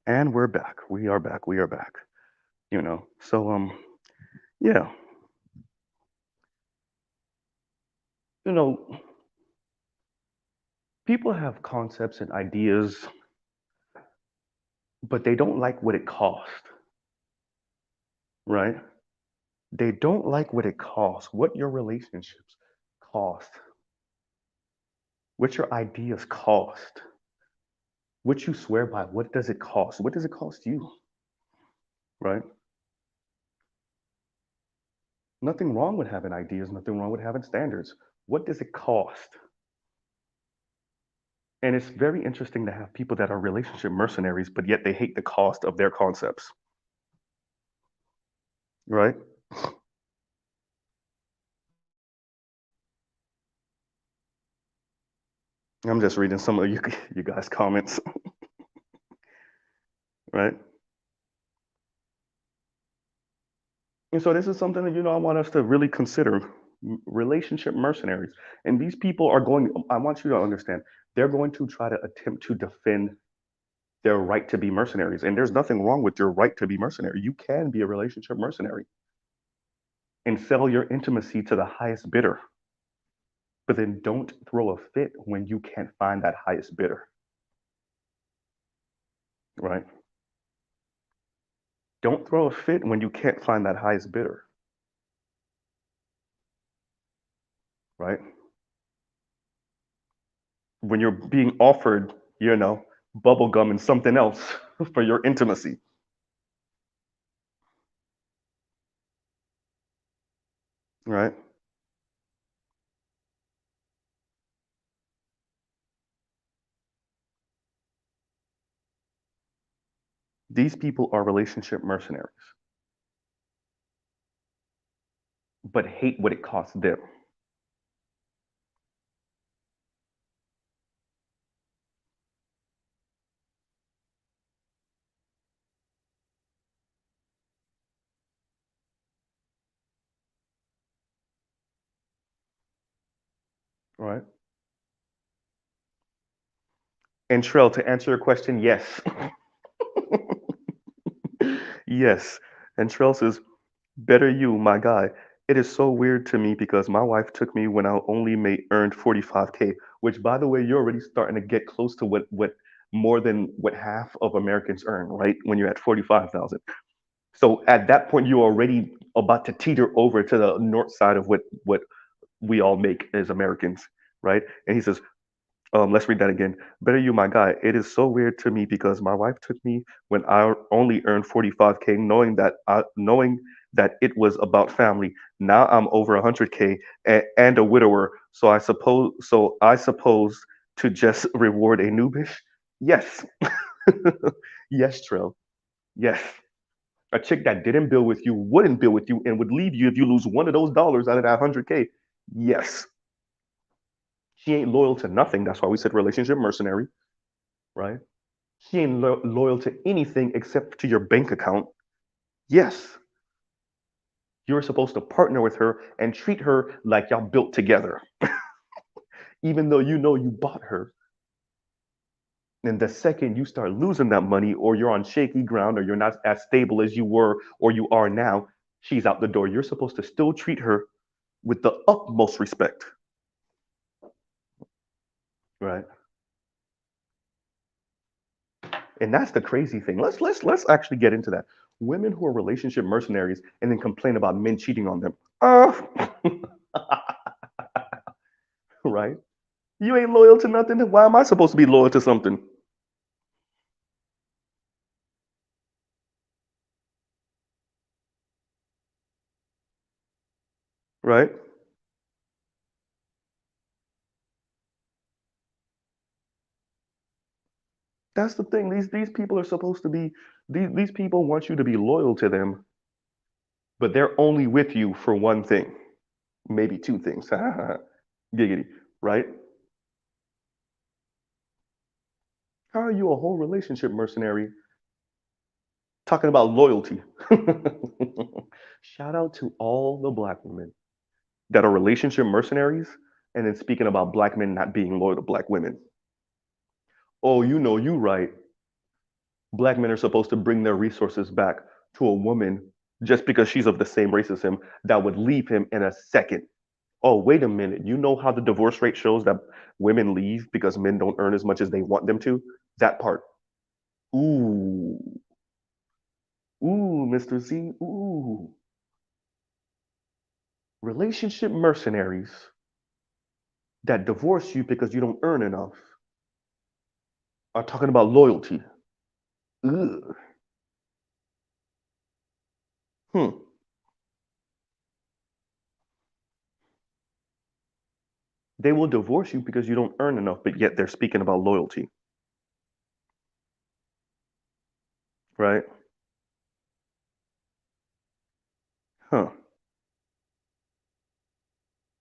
And we're back. We are back. We are back. So yeah, you know, people have concepts and ideas, but they don't like what it costs, right? They don't like what it costs, what your relationships cost, what your ideas cost, what you swear by. What does it cost? What does it cost you, right? Nothing wrong with having ideas, nothing wrong with having standards. What does it cost? And it's very interesting to have people that are relationship mercenaries, but yet they hate the cost of their concepts, right? I'm just reading some of you guys' comments, right? And so this is something that I want us to really consider: relationship mercenaries. And these people are going. I want you to understand. They're going to try to attempt to defend their right to be mercenaries. And there's nothing wrong with your right to be mercenary. You can be a relationship mercenary and sell your intimacy to the highest bidder. But then don't throw a fit when you can't find that highest bidder, right? Don't throw a fit when you can't find that highest bidder, right? When you're being offered, bubble gum and something else for your intimacy, right? These people are relationship mercenaries, but hate what it costs them, right? And Trell, to answer your question, yes. Yes. And Trell says, better you, my guy. It is so weird to me because my wife took me when I only made earned 45K, which by the way, you're already starting to get close to what more than what half of Americans earn, right? When you're at 45,000. So at that point, you're already about to teeter over to the north side of what we all make as Americans, right? And he says, let's read that again. Better you, my guy. It is so weird to me because my wife took me when I only earned 45K, knowing that it was about family. Now I'm over 100K and a widower. So I suppose to just reward a noobish. Yes, yes, Trill. Yes, a chick that didn't bill with you wouldn't bill with you and would leave you if you lose one of those dollars out of that 100K. Yes, she ain't loyal to nothing. That's why we said relationship mercenary, right? She ain't loyal to anything except to your bank account. Yes, you're supposed to partner with her and treat her like y'all built together, even though you know you bought her. And the second you start losing that money, or you're on shaky ground, or you're not as stable as you were or you are now, she's out the door. You're supposed to still treat her with the utmost respect, right? And that's the crazy thing. Let's actually get into that. Women who are relationship mercenaries and then complain about men cheating on them. Right? You ain't loyal to nothing. Why am I supposed to be loyal to something? Right? That's the thing. These people are supposed to be these people want you to be loyal to them, but they're only with you for one thing, maybe two things. Giggity, right? How are you a whole relationship mercenary talking about loyalty? Shout out to all the black women that are relationship mercenaries and then speaking about black men not being loyal to black women. Oh, you know you right. Black men are supposed to bring their resources back to a woman just because she's of the same race as him that would leave him in a second. Oh, wait a minute. You know how the divorce rate shows that women leave because men don't earn as much as they want them to? That part. Ooh, ooh, Mr. Z, ooh. Relationship mercenaries that divorce you because you don't earn enough are talking about loyalty. Ugh. Hmm. They will divorce you because you don't earn enough, but yet they're speaking about loyalty, right? Huh.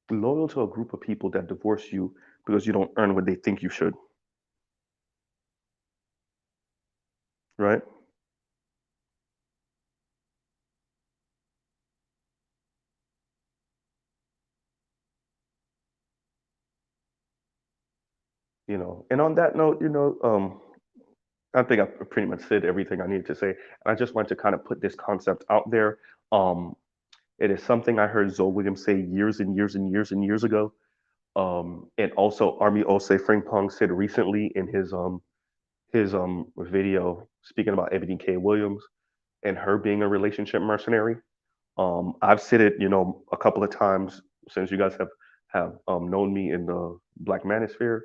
Loyal to a group of people that divorce you because you don't earn what they think you should, right? And on that note, I think I pretty much said everything I needed to say. And I just wanted to kind of put this concept out there. Um, it is something I heard Zoe Williams say years and years and years and years ago. And also Army Ose Frimpong said recently in his video speaking about Ebony K. Williams and her being a relationship mercenary. I've said it, a couple of times since you guys have known me in the Black Manosphere.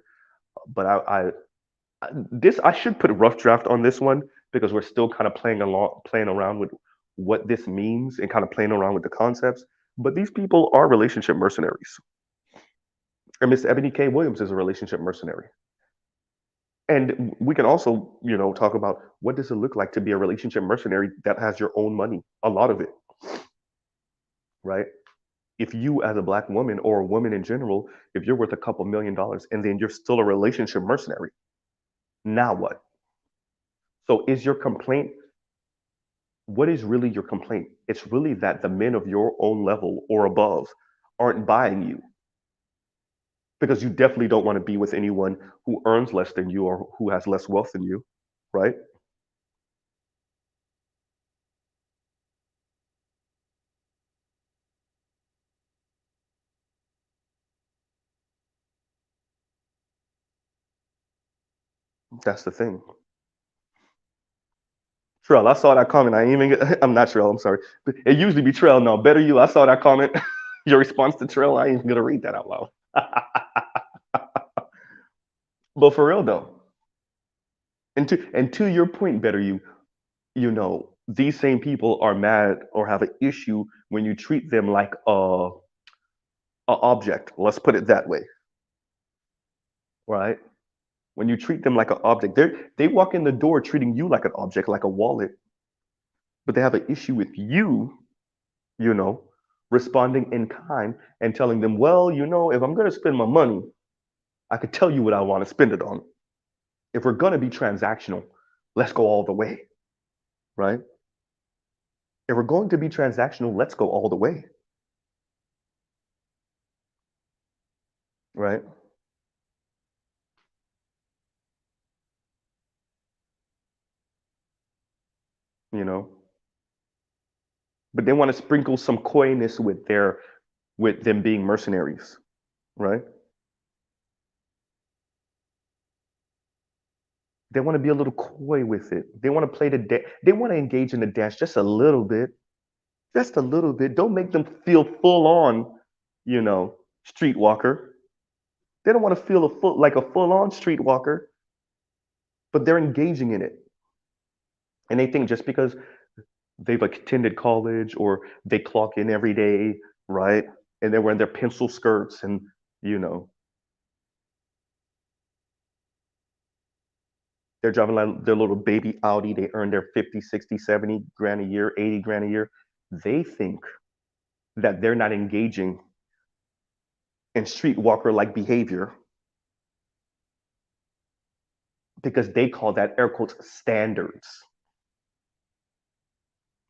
But I should put a rough draft on this one because we're still kind of playing around with what this means and kind of playing around with the concepts. But these people are relationship mercenaries, and Miss Ebony K. Williams is a relationship mercenary. And we can also, talk about what does it look like to be a relationship mercenary that has your own money, a lot of it, right? If you as a black woman or a woman in general, if you're worth a couple $1 million and then you're still a relationship mercenary, now what? So is your complaint, what is really your complaint? It's really that the men of your own level or above aren't buying you because you definitely don't want to be with anyone who earns less than you or who has less wealth than you, right? That's the thing. Trell, I saw that comment. I ain't even I'm not Trell, I'm sorry. But it usually be Trell. No, better you. I saw that comment. Your response to Trell, I ain't even gonna read that out loud. But for real though, and to your point, better you, these same people are mad or have an issue when you treat them like a object. Let's put it that way, right? When you treat them like an object, they walk in the door treating you like an object, like a wallet, but they have an issue with you, you know, responding in kind and telling them, well, if I'm gonna spend my money, I could tell you what I want to spend it on. If we're gonna be transactional, let's go all the way, right? If we're going to be transactional, let's go all the way, right? You know, but they want to sprinkle some coyness with them being mercenaries, right? They want to be a little coy with it. They want to play they want to engage in the dance just a little bit, just a little bit. Don't make them feel full on, you know, streetwalker. They don't want to feel like a full on streetwalker, but they're engaging in it. And they think just because they've attended college or they clock in every day, right? And they're wearing their pencil skirts and, you know, they're driving like their little baby Audi. They earn their 50, 60, 70 grand a year, 80 grand a year. They think that they're not engaging in streetwalker like behavior because they call that air quotes standards,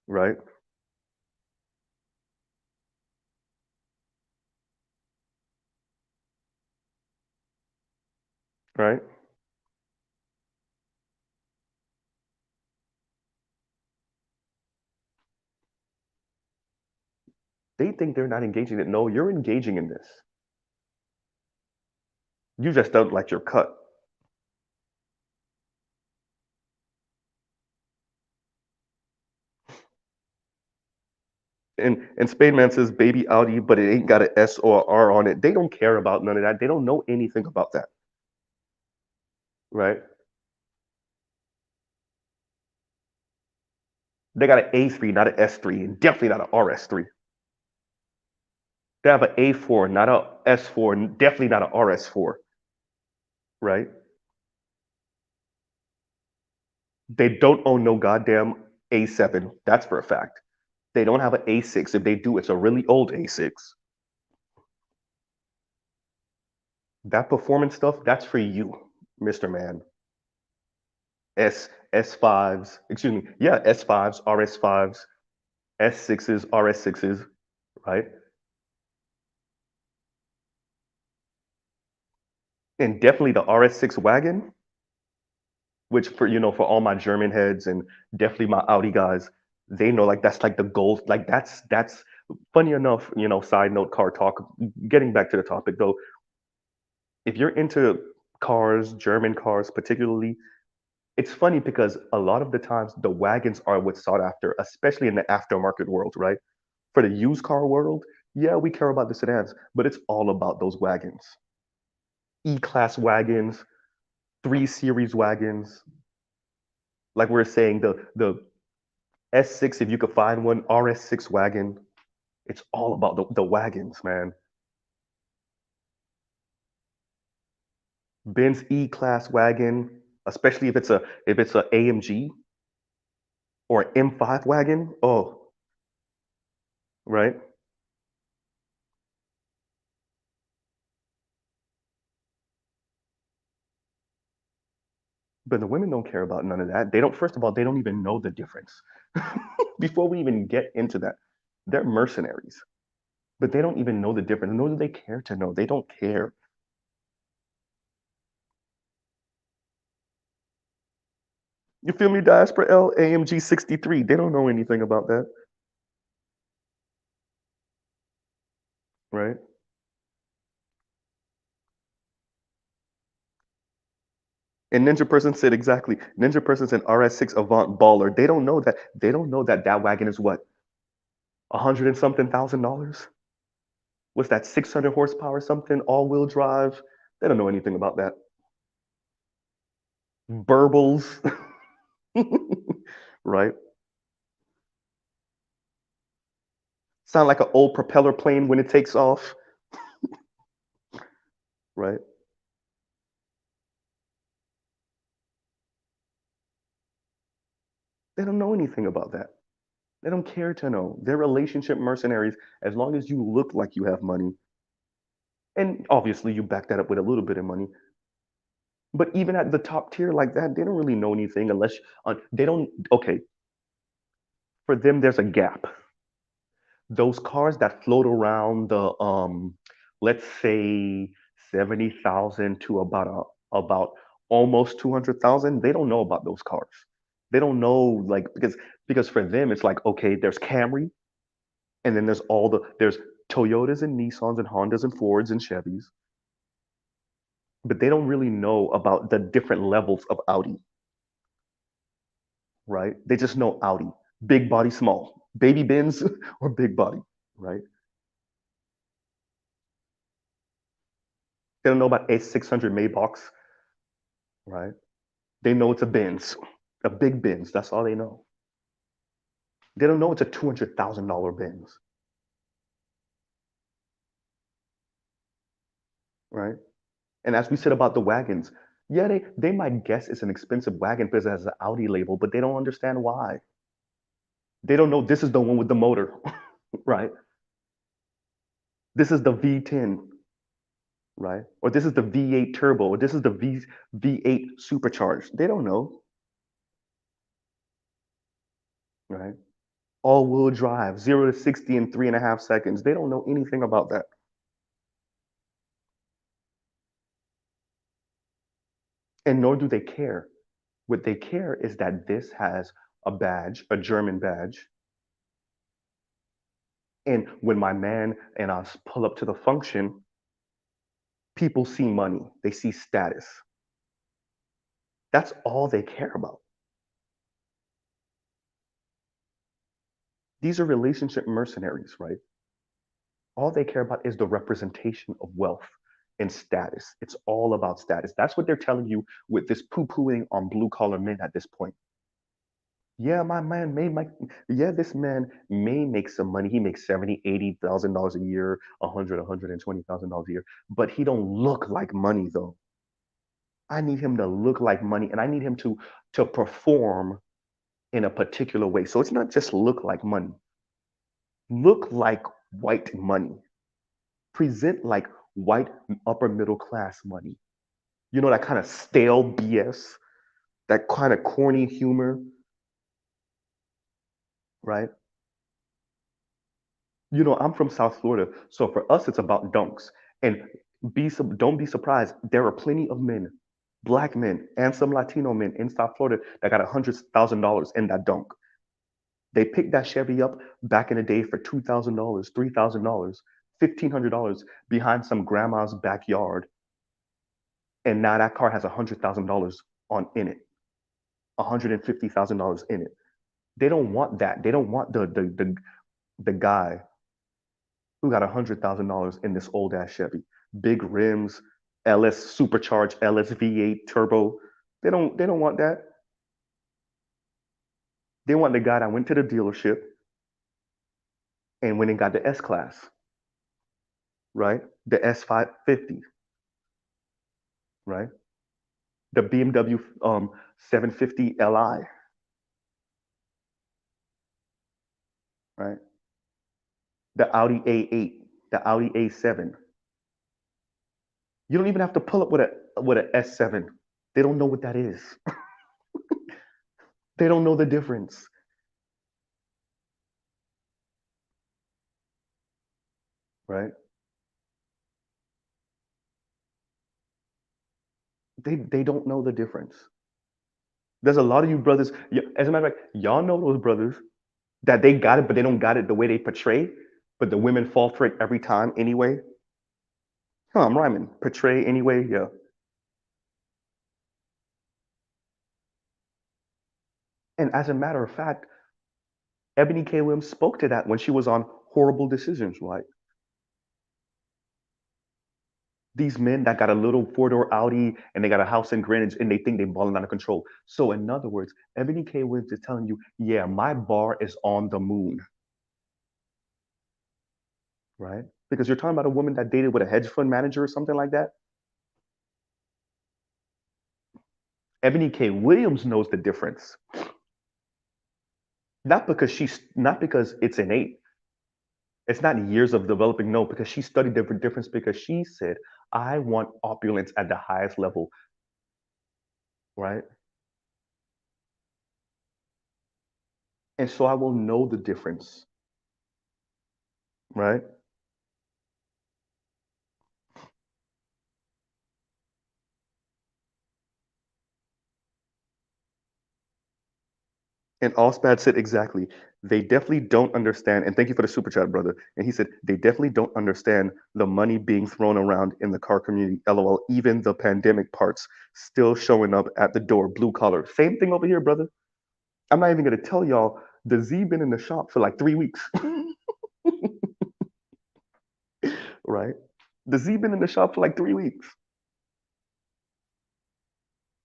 right? Right? They think they're not engaging in it. No, you're engaging in this. You just don't like your cut. And Spademan says baby Audi, but it ain't got an S or R on it. They don't care about none of that. They don't know anything about that, right? They got an A3, not an S3, and definitely not an RS3. They have an A4, not a S4, and definitely not an RS4, right? They don't own no goddamn A7. That's for a fact. They don't have an A6. If they do, it's a really old A6. That performance stuff, that's for you, Mr. Man. S5s, excuse me, yeah, S5s, RS5s, S6s, RS6s, right? And definitely the RS6 wagon, which for for all my German heads and definitely my Audi guys, they know like that's like the gold. Like that's funny enough. Side note, car talk. Getting back to the topic though, if you're into cars, German cars particularly, it's funny because a lot of the times the wagons are what's sought after, especially in the aftermarket world, right? For the used car world, yeah, we care about the sedans, but it's all about those wagons. E-class wagons, 3 Series wagons. Like we're saying, the S6, if you could find one, RS6 wagon, it's all about the wagons, man. Benz E-class wagon, especially if it's a AMG or M5 wagon. Oh, right. But the women don't care about none of that. They don't. First of all, they don't even know the difference. Before we even get into that, they're mercenaries, but they don't even know the difference. Nor do they care to know. They don't care. You feel me, Diaspora L AMG 63? They don't know anything about that, right? And Ninja Person said exactly. Ninja Person said RS6 Avant Baller. They don't know that. They don't know that that wagon is what, 100 and something $1,000. What's that, 600 horsepower something, all-wheel drive? They don't know anything about that. Burbles, right? Sound like an old propeller plane when it takes off, right? They don't know anything about that. They don't care to know. They're relationship mercenaries as long as you look like you have money. And obviously, you back that up with a little bit of money. But even at the top tier like that, they don't really know anything unless they don't. Okay, for them, there's a gap. Those cars that float around the let's say 70,000 to about almost 200,000, they don't know about those cars. They don't know like because for them it's like okay, there's Camry, and then there's Toyotas and Nissans and Hondas and Fords and Chevys, but they don't really know about the different levels of Audi, right? They just know Audi, big body, small, baby Benz or big body, right? They don't know about A600 Maybachs, right? They know it's a Benz, a big Benz. That's all they know. They don't know it's a $200,000 Benz, right? And as we said about the wagons, yeah, they might guess it's an expensive wagon because it has an Audi label, but they don't understand why. They don't know this is the one with the motor, right? This is the V10, right? Or this is the V8 turbo, or this is the V8 supercharged. They don't know, right? All-wheel drive, 0 to 60 in 3.5 seconds. They don't know anything about that. And nor do they care. What they care is that this has a badge, a German badge, And when my man and I pull up to the function, people see money, they see status. That's all they care about. These are relationship mercenaries, right? All they care about is the representation of wealth and status. It's all about status. That's what they're telling you with this poo-pooing on blue-collar men at this point. Yeah, my man may make, yeah, this man may make some money. He makes 70, $80,000 a year, 100, $120,000 a year, but he don't look like money though. I need him to look like money and I need him to perform in a particular way. So it's not just look like money. Look like white money. Present like white upper middle class money. You know, that kind of stale BS, that kind of corny humor, right? You know, I'm from South Florida, so for us, it's about dunks. And don't be surprised. There are plenty of men, black men, and some Latino men in South Florida that got $100,000 in that dunk. They picked that Chevy up back in the day for $2,000, $3,000, $1,500 behind some grandma's backyard, and now that car has $100,000 on in it, $150,000 in it. They don't want that. They don't want the guy who got $100,000 in this old ass Chevy. Big rims, LS supercharged LS V8 turbo. They don't want that. They want the guy that went to the dealership and went and got the S class, right? The S550, right? The BMW 750 Li, right? The Audi A8, the Audi A7. You don't even have to pull up with a S7. They don't know what that is. They don't know the difference, right? They don't know the difference. There's a lot of you brothers. As a matter of fact, y'all know those brothers that they got it, but they don't got it the way they portray. But the women fall for it every time anyway. Huh, I'm rhyming. Portray anyway. Yeah. And as a matter of fact, Ebony K. Williams spoke to that when she was on Horrible Decisions, right? These men that got a little four-door Audi and they got a house in Greenwich and they think they're balling out of control. So in other words, Ebony K. Williams is telling you, yeah, my bar is on the moon, right? Because you're talking about a woman that dated with a hedge fund manager or something like that. Ebony K. Williams knows the difference. Not because it's innate. It's not years of developing, no, because she studied the difference because she said, I want opulence at the highest level, right? And so I will know the difference, right? And Allspad said exactly. They definitely don't understand. And thank you for the super chat, brother. And he said they definitely don't understand the money being thrown around in the car community. LOL. Even the pandemic parts still showing up at the door, blue collar. Same thing over here, brother. I'm not even gonna tell y'all. The Z been in the shop for like 3 weeks, right? The Z been in the shop for like 3 weeks,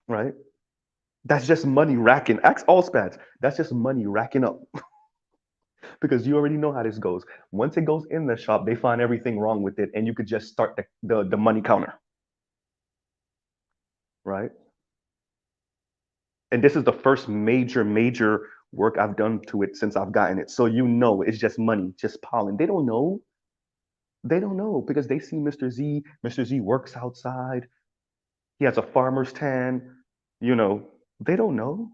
right? That's just money racking. Ask Allspads. That's just money racking up because you already know how this goes. Once it goes in the shop, they find everything wrong with it, and you could just start the money counter, right? And this is the first major work I've done to it since I've gotten it. So you know it's just money, just piling. They don't know. They don't know because they see Mr. Z. Mr. Z works outside. He has a farmer's tan. You know, they don't know.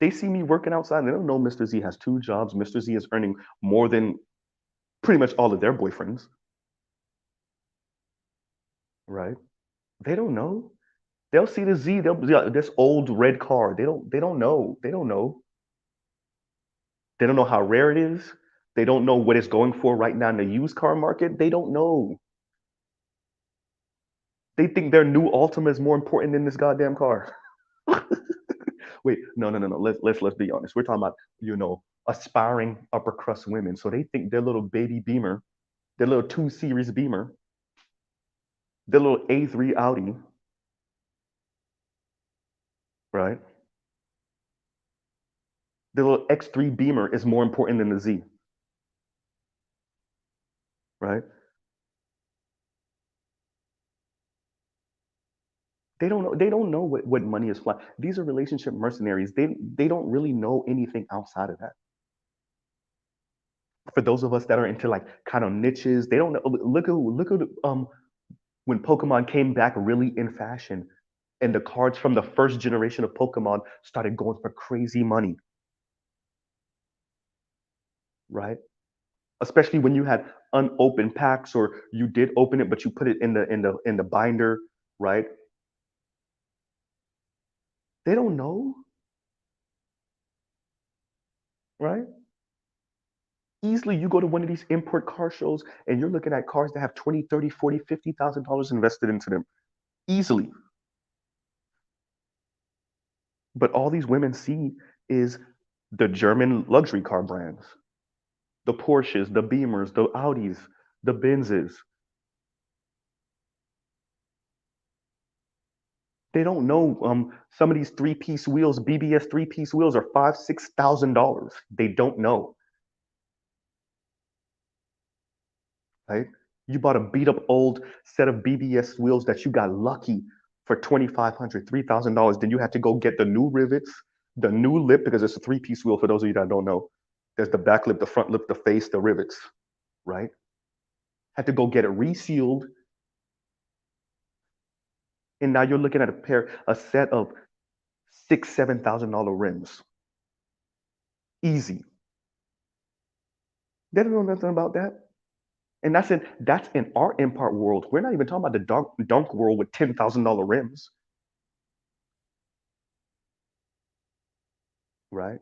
They see me working outside. They don't know Mr. Z has 2 jobs. Mr. Z is earning more than pretty much all of their boyfriends, right? They don't know. They'll see the Z. Yeah, this old red car. They don't know. They don't know. They don't know how rare it is. They don't know what it's going for right now in the used car market. They don't know. They think their new Altima is more important than this goddamn car. Wait, no. Let's be honest. We're talking about aspiring upper crust women. So they think their little baby Beamer, their little 2 Series Beamer, their little A3 Audi, right? Their little X3 Beamer is more important than the Z, right? They don't know what money is like. These are relationship mercenaries. They don't really know anything outside of that. For those of us that are into like kind of niches, they don't know. Look at when Pokemon came back really in fashion, and the cards from the first generation of Pokemon started going for crazy money, right? Especially when you had unopened packs, or you did open it but you put it in the binder, right? They don't know, right? Easily you go to one of these import car shows and you're looking at cars that have 20, 30, 40, $50,000 invested into them easily. But all these women see is the German luxury car brands, the Porsches, the Beamers, the Audis, the Benzes. They don't know some of these three-piece wheels, BBS three-piece wheels are $5,000, $6,000. They don't know, right? You bought a beat up old set of BBS wheels that you got lucky for $2,500, $3,000. Then you had to go get the new rivets, the new lip, because it's a three-piece wheel for those of you that don't know. There's the back lip, the front lip, the face, the rivets, right? Had to go get it resealed. And now you're looking at a set of $6,000, $7,000 rims. Easy. They don't know nothing about that. And that's in our import world. We're not even talking about the dunk world with $10,000 rims, right?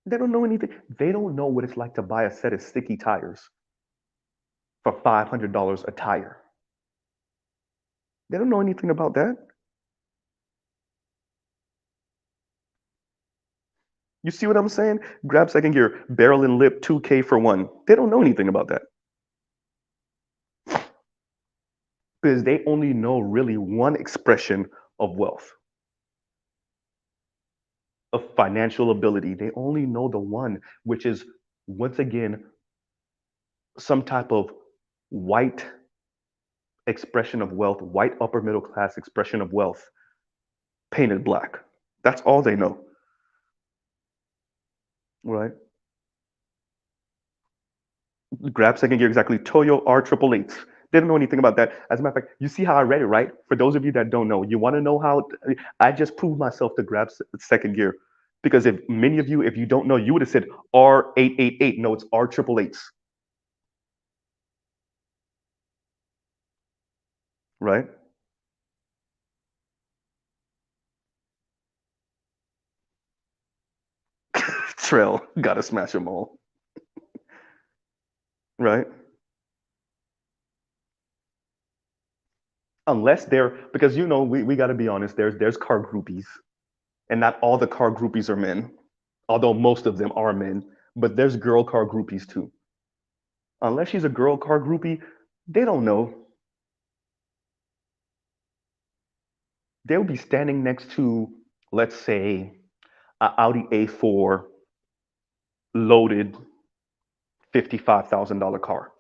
They don't know anything. They don't know what it's like to buy a set of sticky tires for $500 a tire. They don't know anything about that. You see what I'm saying? Grab second gear, barrel and lip, 2K for one. They don't know anything about that because they only know really one expression of wealth, of financial ability. They only know the one, which is, once again, some type of white expression of wealth, white upper middle class expression of wealth, painted black. That's all they know, right? Grab second gear, exactly. Toyo R888s. They don't know anything about that. As a matter of fact, you see how I read it, right? For those of you that don't know, you want to know how I just proved myself to grab second gear. Because if many of you, if you don't know, you would have said R888. No, it's R888s, right? Trail, gotta smash them all, right? Unless they're, because we got to be honest, there's car groupies, and not all the car groupies are men, although most of them are men, but there's girl car groupies too. Unless she's a girl car groupie, they don't know. They'll be standing next to, let's say, a Audi A4 loaded $55,000 car.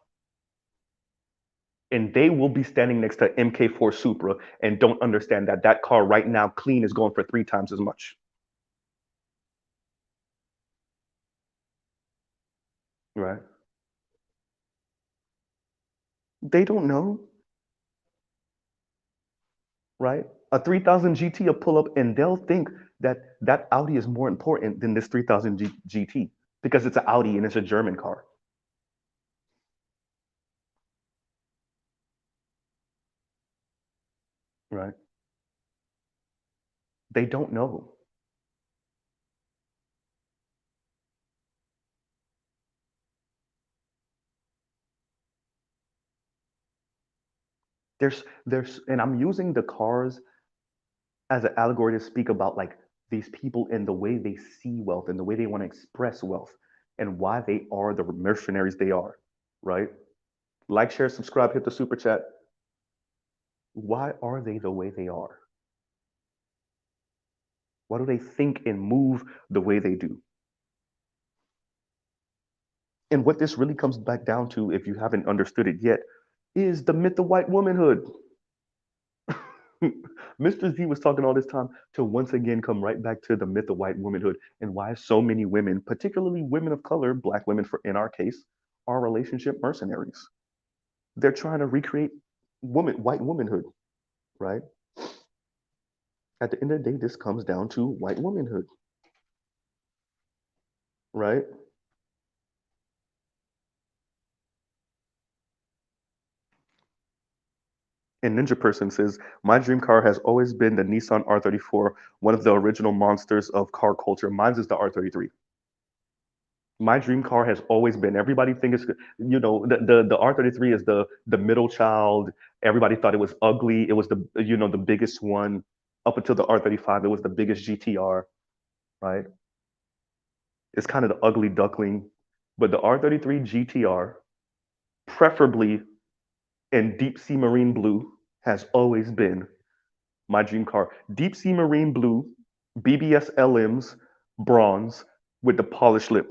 And they will be standing next to MK4 Supra and don't understand that that car right now clean is going for 3 times as much. Right? They don't know, right? A 3000 GT will pull up and they'll think that that Audi is more important than this 3000 GT because it's an Audi and it's a German car. Right? They don't know. And I'm using the cars as an allegory to speak about like these people and the way they see wealth and the way they want to express wealth and why they are the mercenaries they are, right? Like, share, subscribe, hit the super chat. Why are they the way they are? Why do they think and move the way they do? And what this really comes back down to, if you haven't understood it yet, is the myth of white womanhood. Mr. Z was talking all this time to once again come right back to the myth of white womanhood and why so many women, particularly women of color, black women for in our case, are relationship mercenaries. They're trying to recreate white womanhood, right? At the end of the day, this comes down to white womanhood, right? And Ninja Person says, my dream car has always been the Nissan R34, one of the original monsters of car culture. Mine's is the R33. My dream car has always been. Everybody thinks it's, the R33 is the middle child. Everybody thought it was ugly. It was the biggest one. Up until the R35, it was the biggest GTR, right? It's kind of the ugly duckling. But the R33 GTR, preferably in deep sea marine blue, has always been my dream car. Deep sea marine blue, BBS LMs, bronze with the polished lip.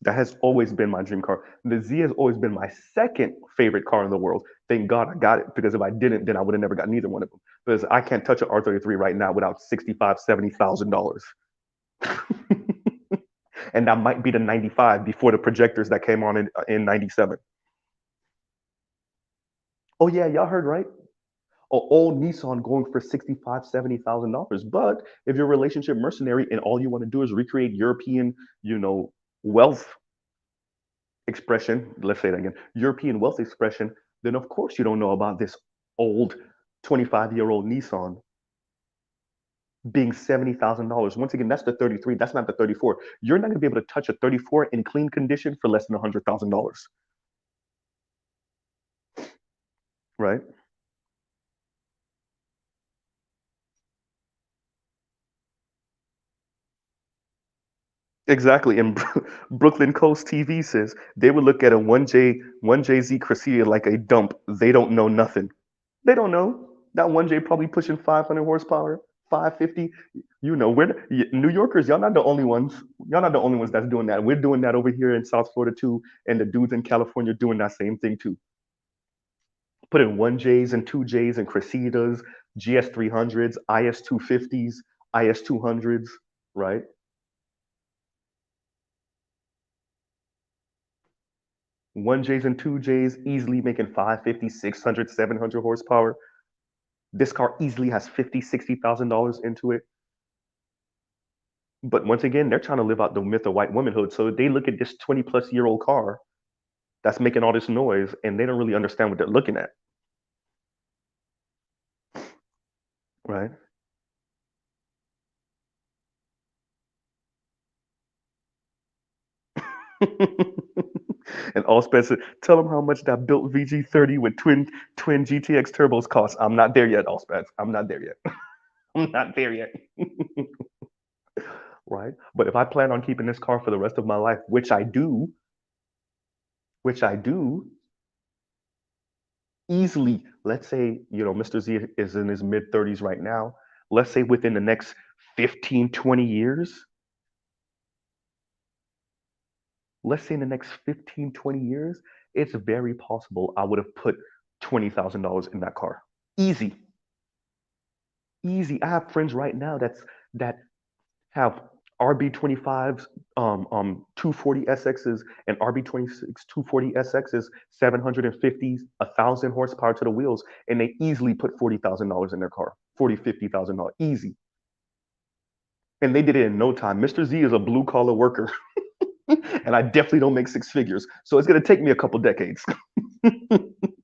That has always been my dream car. The Z has always been my second favorite car in the world. Thank God I got it, because if I didn't, then I would have never gotten either one of them. Because I can't touch an R33 right now without $65,000, $70,000. And that might be the 95 before the projectors that came on in 97. Oh yeah, y'all heard right? An old Nissan going for $65,000, $70,000. But if you're a relationship mercenary and all you want to do is recreate European, wealth expression, let's say that again, European wealth expression, then of course you don't know about this old 25-year-old Nissan being $70,000. Once again, that's the 33. That's not the 34. You're not going to be able to touch a 34 in clean condition for less than $100,000, right? Exactly. And Brooklyn Coast TV says they would look at a 1JZ Cressida like a dump. They don't know nothing. They don't know. That 1J probably pushing 500 horsepower, 550. New Yorkers, y'all not the only ones. Y'all not the only ones that's doing that. We're doing that over here in South Florida too. And the dudes in California doing that same thing too. Putting 1Js and 2Js and Cressidas, GS300s, IS250s, IS200s, right? 1Js and 2Js easily making 550, 600, 700 horsepower. This car easily has 50, $60,000 into it. But once again, they're trying to live out the myth of white womanhood. So they look at this 20-plus-year-old car that's making all this noise and they don't really understand what they're looking at, right? And all Spencer, tell them how much that built VG30 with twin GTX turbos costs. I'm not there yet, Allspaz. I'm not there yet. I'm not there yet. Right? But if I plan on keeping this car for the rest of my life, which I do, easily, let's say, Mr. Z is in his mid 30s right now. Let's say within the next 15, 20 years, let's say in the next 15, 20 years, it's very possible I would have put $20,000 in that car. Easy, easy. I have friends right now that have RB25s, 240 SXs, and RB26 240 SXs, 750s, 1,000 horsepower to the wheels, and they easily put $40,000 in their car, $40,000, $50,000, easy. And they did it in no time. Mr. Z is a blue collar worker, and I definitely don't make six figures. So it's going to take me a couple decades,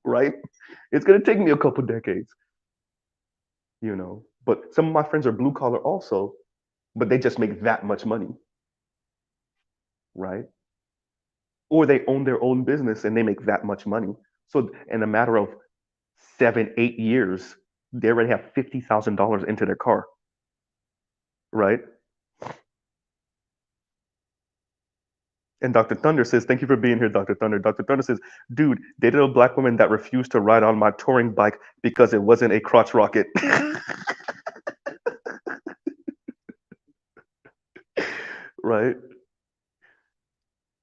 right? It's going to take me a couple decades. But some of my friends are blue collar also, but they just make that much money, right? Or they own their own business and they make that much money. So in a matter of 7, 8 years, they already have $50,000 into their car, right? And Dr. Thunder says, thank you for being here, Dr. Thunder. Dr. Thunder says, dude, dated a black woman that refused to ride on my touring bike because it wasn't a crotch rocket. Right?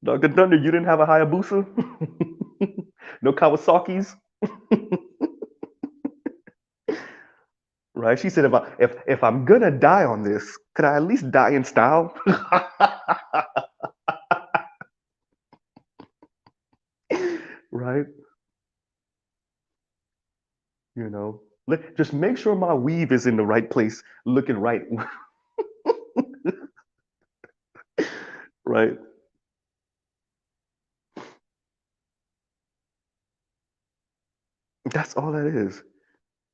Dr. Thunder, you didn't have a Hayabusa? No Kawasaki's? Right? She said, if I'm gonna die on this, could I at least die in style? Right? You know, just make sure my weave is in the right place, looking right. Right? That's all that is.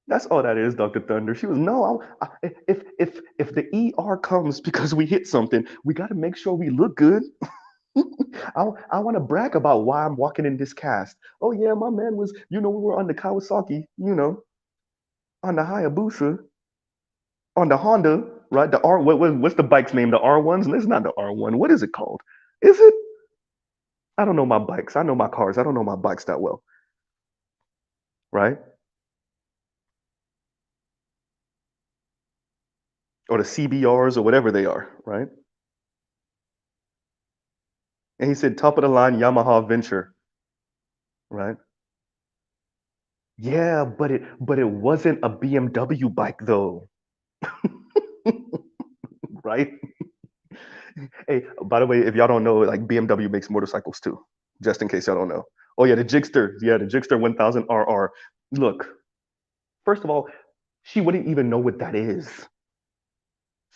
That's all that is, Dr. Thunder. She was no. If the ER comes because we hit something, we got to make sure we look good. I want to brag about why I'm walking in this cast. Oh yeah, my man was. We were on the Kawasaki. On the Hayabusa, on the Honda, right? The R. What's the bike's name? The R1s? It's not the R1. What is it called? Is it? I don't know my bikes. I know my cars. I don't know my bikes that well, right? Or the CBRs or whatever they are, right? And he said top of the line Yamaha Venture, right? Yeah, but it wasn't a BMW bike though, right? Hey, by the way, if y'all don't know, like BMW makes motorcycles too, just in case y'all don't know. Oh yeah, the Gigster, the Gigster 1000 RR. Look, first of all, she wouldn't even know what that is.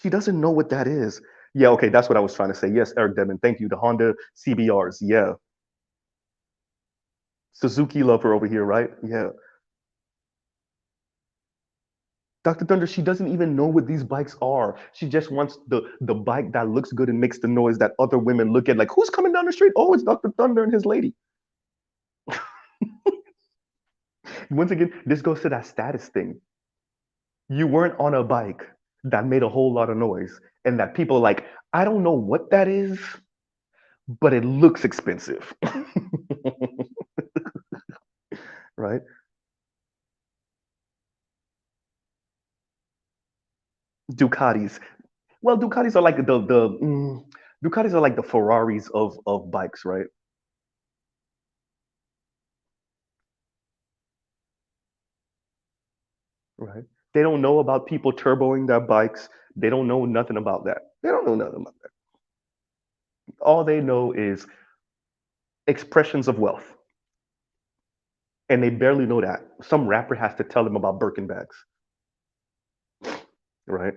She doesn't know what that is. Yeah, okay, that's what I was trying to say. Yes, Eric Demon, thank you. The Honda CBRs, yeah. Suzuki lover over here, right? Yeah. Dr. Thunder, she doesn't even know what these bikes are. She just wants the bike that looks good and makes the noise that other women look at. Like, who's coming down the street? Oh, it's Dr. Thunder and his lady. Once again, this goes to that status thing. You weren't on a bike that made a whole lot of noise and that people are like, I don't know what that is, but it looks expensive. Right? Ducatis. Well, Ducatis are like Ducatis are like the Ferraris of bikes, right? Right. They don't know about people turboing their bikes. They don't know nothing about that. They don't know nothing about that. All they know is expressions of wealth. And they barely know that. Some rapper has to tell them about Birkin bags. Right?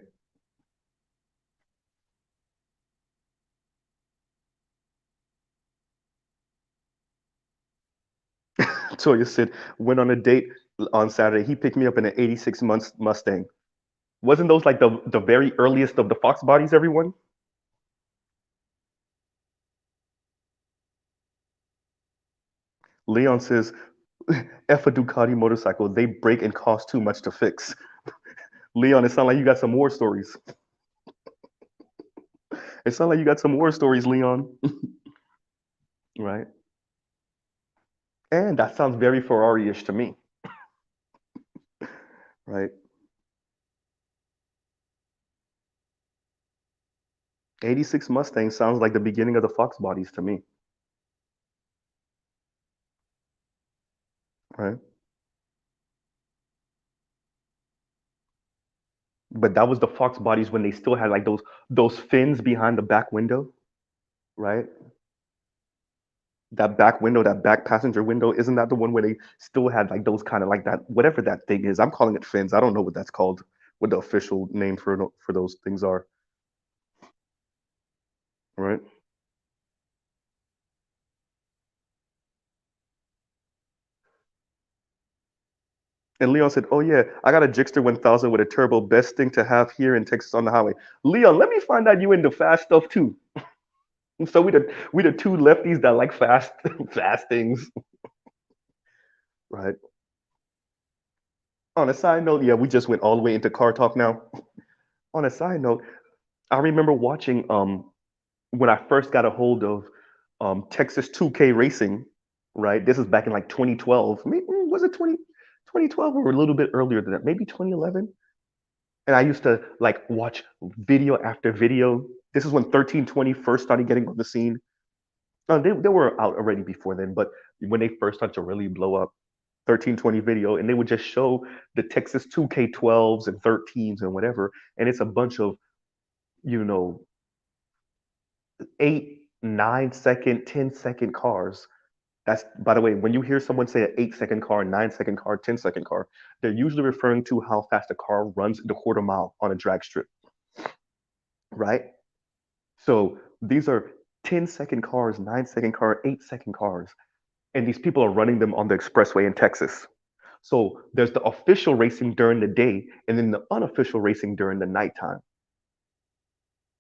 Toya said, went on a date on Saturday. He picked me up in an 86 Mustang. Wasn't those like the very earliest of the Fox bodies, everyone? Leon says, F a Ducati motorcycle. They break and cost too much to fix. Leon, it sounds like you got some war stories. It sounds like you got some war stories, Leon. Right? And that sounds very Ferrari-ish to me. Right? 86 Mustang sounds like the beginning of the Fox bodies to me. Right? But that was the Fox bodies when they still had like those fins behind the back window, right? That back window, that back passenger window, isn't that the one where they still had like those kind of like that, whatever that thing is? I'm calling it fins. I don't know what that's called, what the official name for those things are, right? And Leon said, "Oh yeah, I got a Gixxer 1000 with a turbo. Best thing to have here in Texas on the highway." Leon, let me find out you into fast stuff too. So we the two lefties that like fast fast things, right? On a side note, yeah, we just went all the way into car talk now. On a side note, I remember watching when I first got a hold of Texas 2K Racing, right? This is back in like 2012. Maybe, was it 2012 or a little bit earlier than that? Maybe 2011. And I used to like watch video after video. This is when 1320 first started getting on the scene. They were out already before then, but when they first started to really blow up, 1320 video, and they would just show the Texas 2K12s and 13s and whatever. And it's a bunch of, you know, 8, 9 second, 10-second cars. That's, by the way, when you hear someone say an 8 second car, 9 second car, 10 second car, they're usually referring to how fast a car runs in the quarter mile on a drag strip, right? So these are 10 second cars, 9 second car, 8 second cars, and these people are running them on the expressway in Texas. So there's the official racing during the day and then the unofficial racing during the nighttime.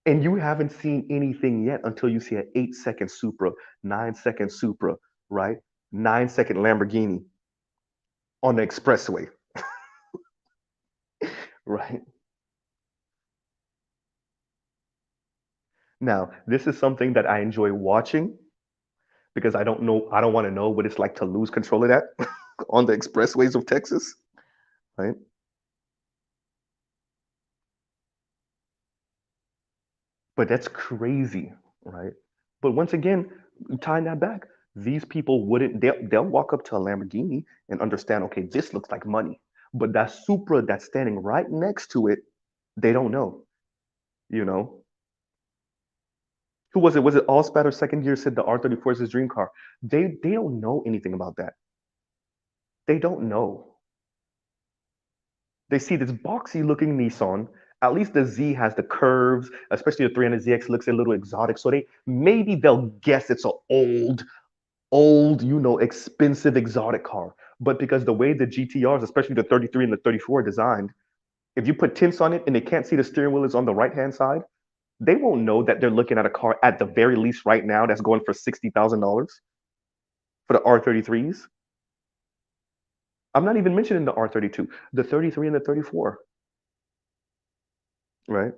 And you haven't seen anything yet until you see an 8 second Supra, 9 second Supra, right? 9 second Lamborghini on the expressway, right? Now, this is something that I enjoy watching because I don't want to know what it's like to lose control of that on the expressways of Texas, right? But that's crazy, right? But once again, tying that back, these people wouldn't, they'll walk up to a Lamborghini and understand, okay, this looks like money. But that Supra that's standing right next to it, they don't know, you know? Who was it? Was it Allspatter second year said the R34 is his dream car? They don't know anything about that. They don't know. They see this boxy looking Nissan. At least the Z has the curves, especially the 300ZX looks a little exotic. So they'll guess it's an old, expensive exotic car. But because the way the GTRs, especially the 33 and the 34 are designed, if you put tints on it and they can't see the steering wheel is on the right hand side, they won't know that they're looking at a car at the very least right now that's going for $60,000 for the R33s. I'm not even mentioning the R32, the 33 and the 34, right?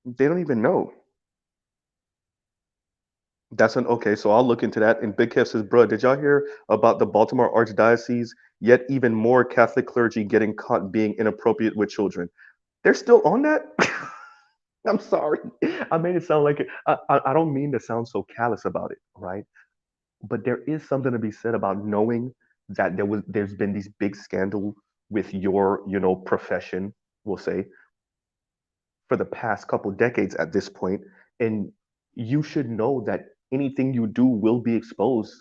They don't even know. That's an okay. So I'll look into that. And Big Kev says, "Bro, did y'all hear about the Baltimore Archdiocese? Yet even more Catholic clergy getting caught being inappropriate with children. They're still on that." I'm sorry. I made it sound like it. I don't mean to sound so callous about it, right? But there is something to be said about knowing that there's been these big scandal with your, profession, we'll say, for the past couple decades at this point, and you should know that anything you do will be exposed,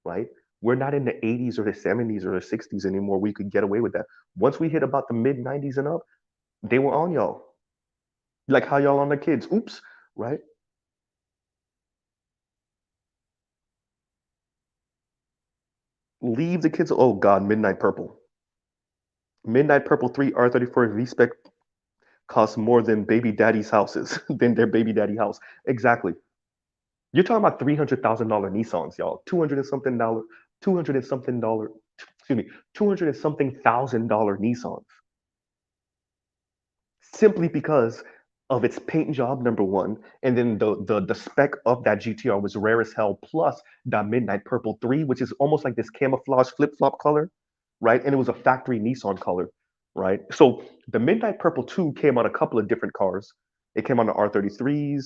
right? We're not in the 80s or the 70s or the 60s anymore. We could get away with that. Once we hit about the mid 90s and up, they were on y'all. Like how y'all on the kids. Oops, right? Leave the kids. Oh God, Midnight Purple. Midnight Purple 3 R34 V-Spec costs more than baby daddy's houses, than their baby daddy house. Exactly. You're talking about $300,000 Nissans, y'all. 200 and something dollar, 200 and something dollar, excuse me, 200 and something $1,000 Nissans. Simply because of its paint job, number one, and then the spec of that GTR was rare as hell. Plus the Midnight Purple 3, which is almost like this camouflage flip flop color, right? And it was a factory Nissan color, right? So the Midnight Purple 2 came on a couple of different cars. It came on the R33s.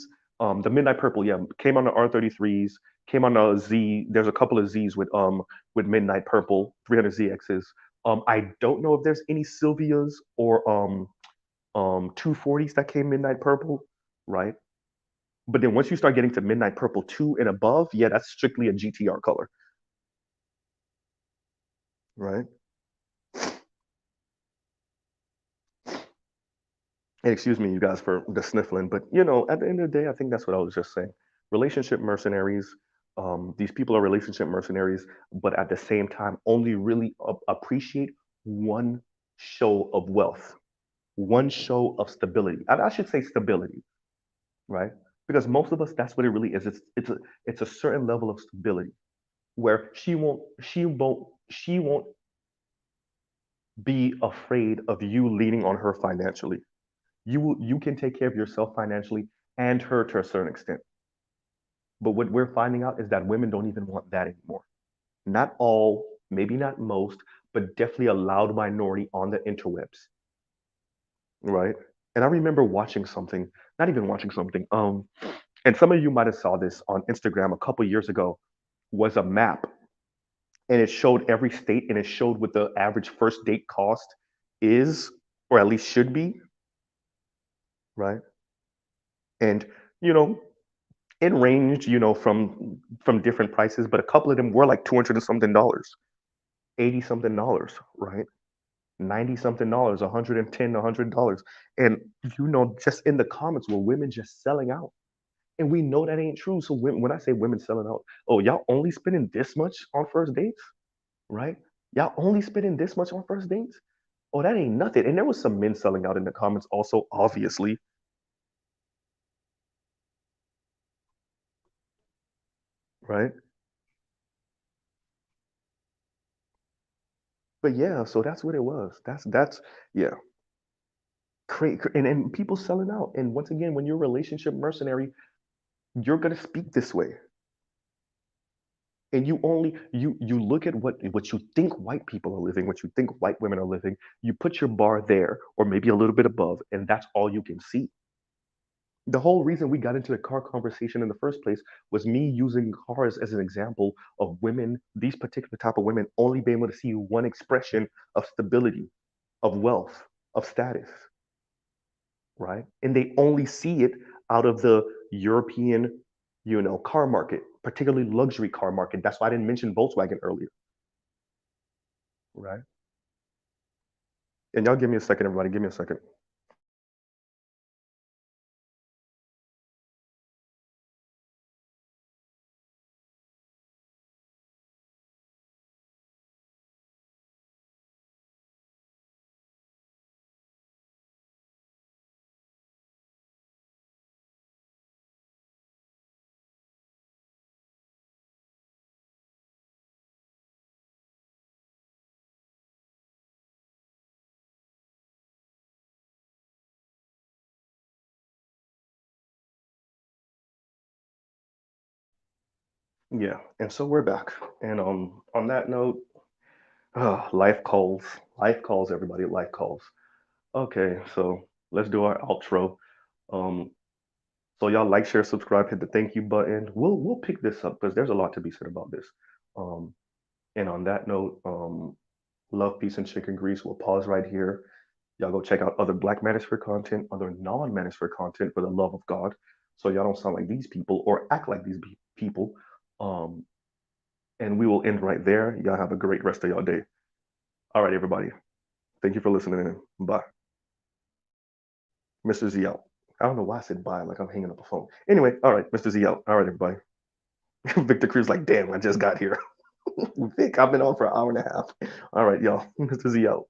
The Midnight Purple, yeah, came on the R33s. Came on the Z. There's a couple of Zs with Midnight Purple 300ZXs. I don't know if there's any Sylvias or 240s that came Midnight Purple, right? But then once you start getting to Midnight Purple 2 and above, yeah, that's strictly a GTR color, right? And excuse me, you guys, for the sniffling, but at the end of the day, I think that's what I was just saying. Relationship mercenaries. These people are relationship mercenaries, but at the same time, only really appreciate one show of wealth, one show of stability. I should say stability, right? Because most of us, that's what it really is. It's a certain level of stability where she won't be afraid of you leaning on her financially. You can take care of yourself financially and her to a certain extent. But what we're finding out is that women don't even want that anymore. Not all, maybe not most, but definitely a loud minority on the interwebs, right? And I remember watching something, not even watching something, and some of you might have saw this on Instagram a couple years ago, was a map, and it showed every state, and it showed what the average first date cost is, or at least should be, right? And you know, it ranged, from different prices, but a couple of them were like 200 and something dollars, 80 something dollars, right? 90 something dollars, 110, $100. And just in the comments were women just selling out. And we know that ain't true. So when I say women selling out, oh, y'all only spending this much on first dates, right? Y'all only spending this much on first dates? Oh, that ain't nothing. And there was some men selling out in the comments also, obviously, right? But yeah, so that's what it was. That's yeah. And people selling out. And once again, when you're a relationship mercenary, you're gonna speak this way. And you look at what you think white people are living, what you think white women are living, you put your bar there or maybe a little bit above, and that's all you can see. The whole reason we got into the car conversation in the first place was me using cars as an example of women, these particular type of women only being able to see one expression of stability, of wealth, of status, right? And they only see it out of the European, car market, particularly luxury car market. That's why I didn't mention Volkswagen earlier, right? And y'all give me a second, everybody. Give me a second. Yeah, and so we're back. And on that note, life calls. Life calls, everybody. Life calls. Okay, so let's do our outro. Um, so y'all like, share, subscribe, hit the thank you button. We'll pick this up because there's a lot to be said about this. Um, and on that note, love, peace, and chicken grease. We'll pause right here. Y'all go check out other Black Manosphere content, other non-Manosphere content for the love of God. So y'all don't sound like these people or act like these people. Um, and we will end right there. Y'all have a great rest of y'all day. All right, everybody. Thank you for listening in. Bye. Mr. Z out. I don't know why I said bye, like I'm hanging up a phone. Anyway, all right, Mr. Z out. All right, everybody. Victor Cruz, like, damn, I just got here. Vic, I've been on for an hour and a half. All right, y'all. Mr. Z out.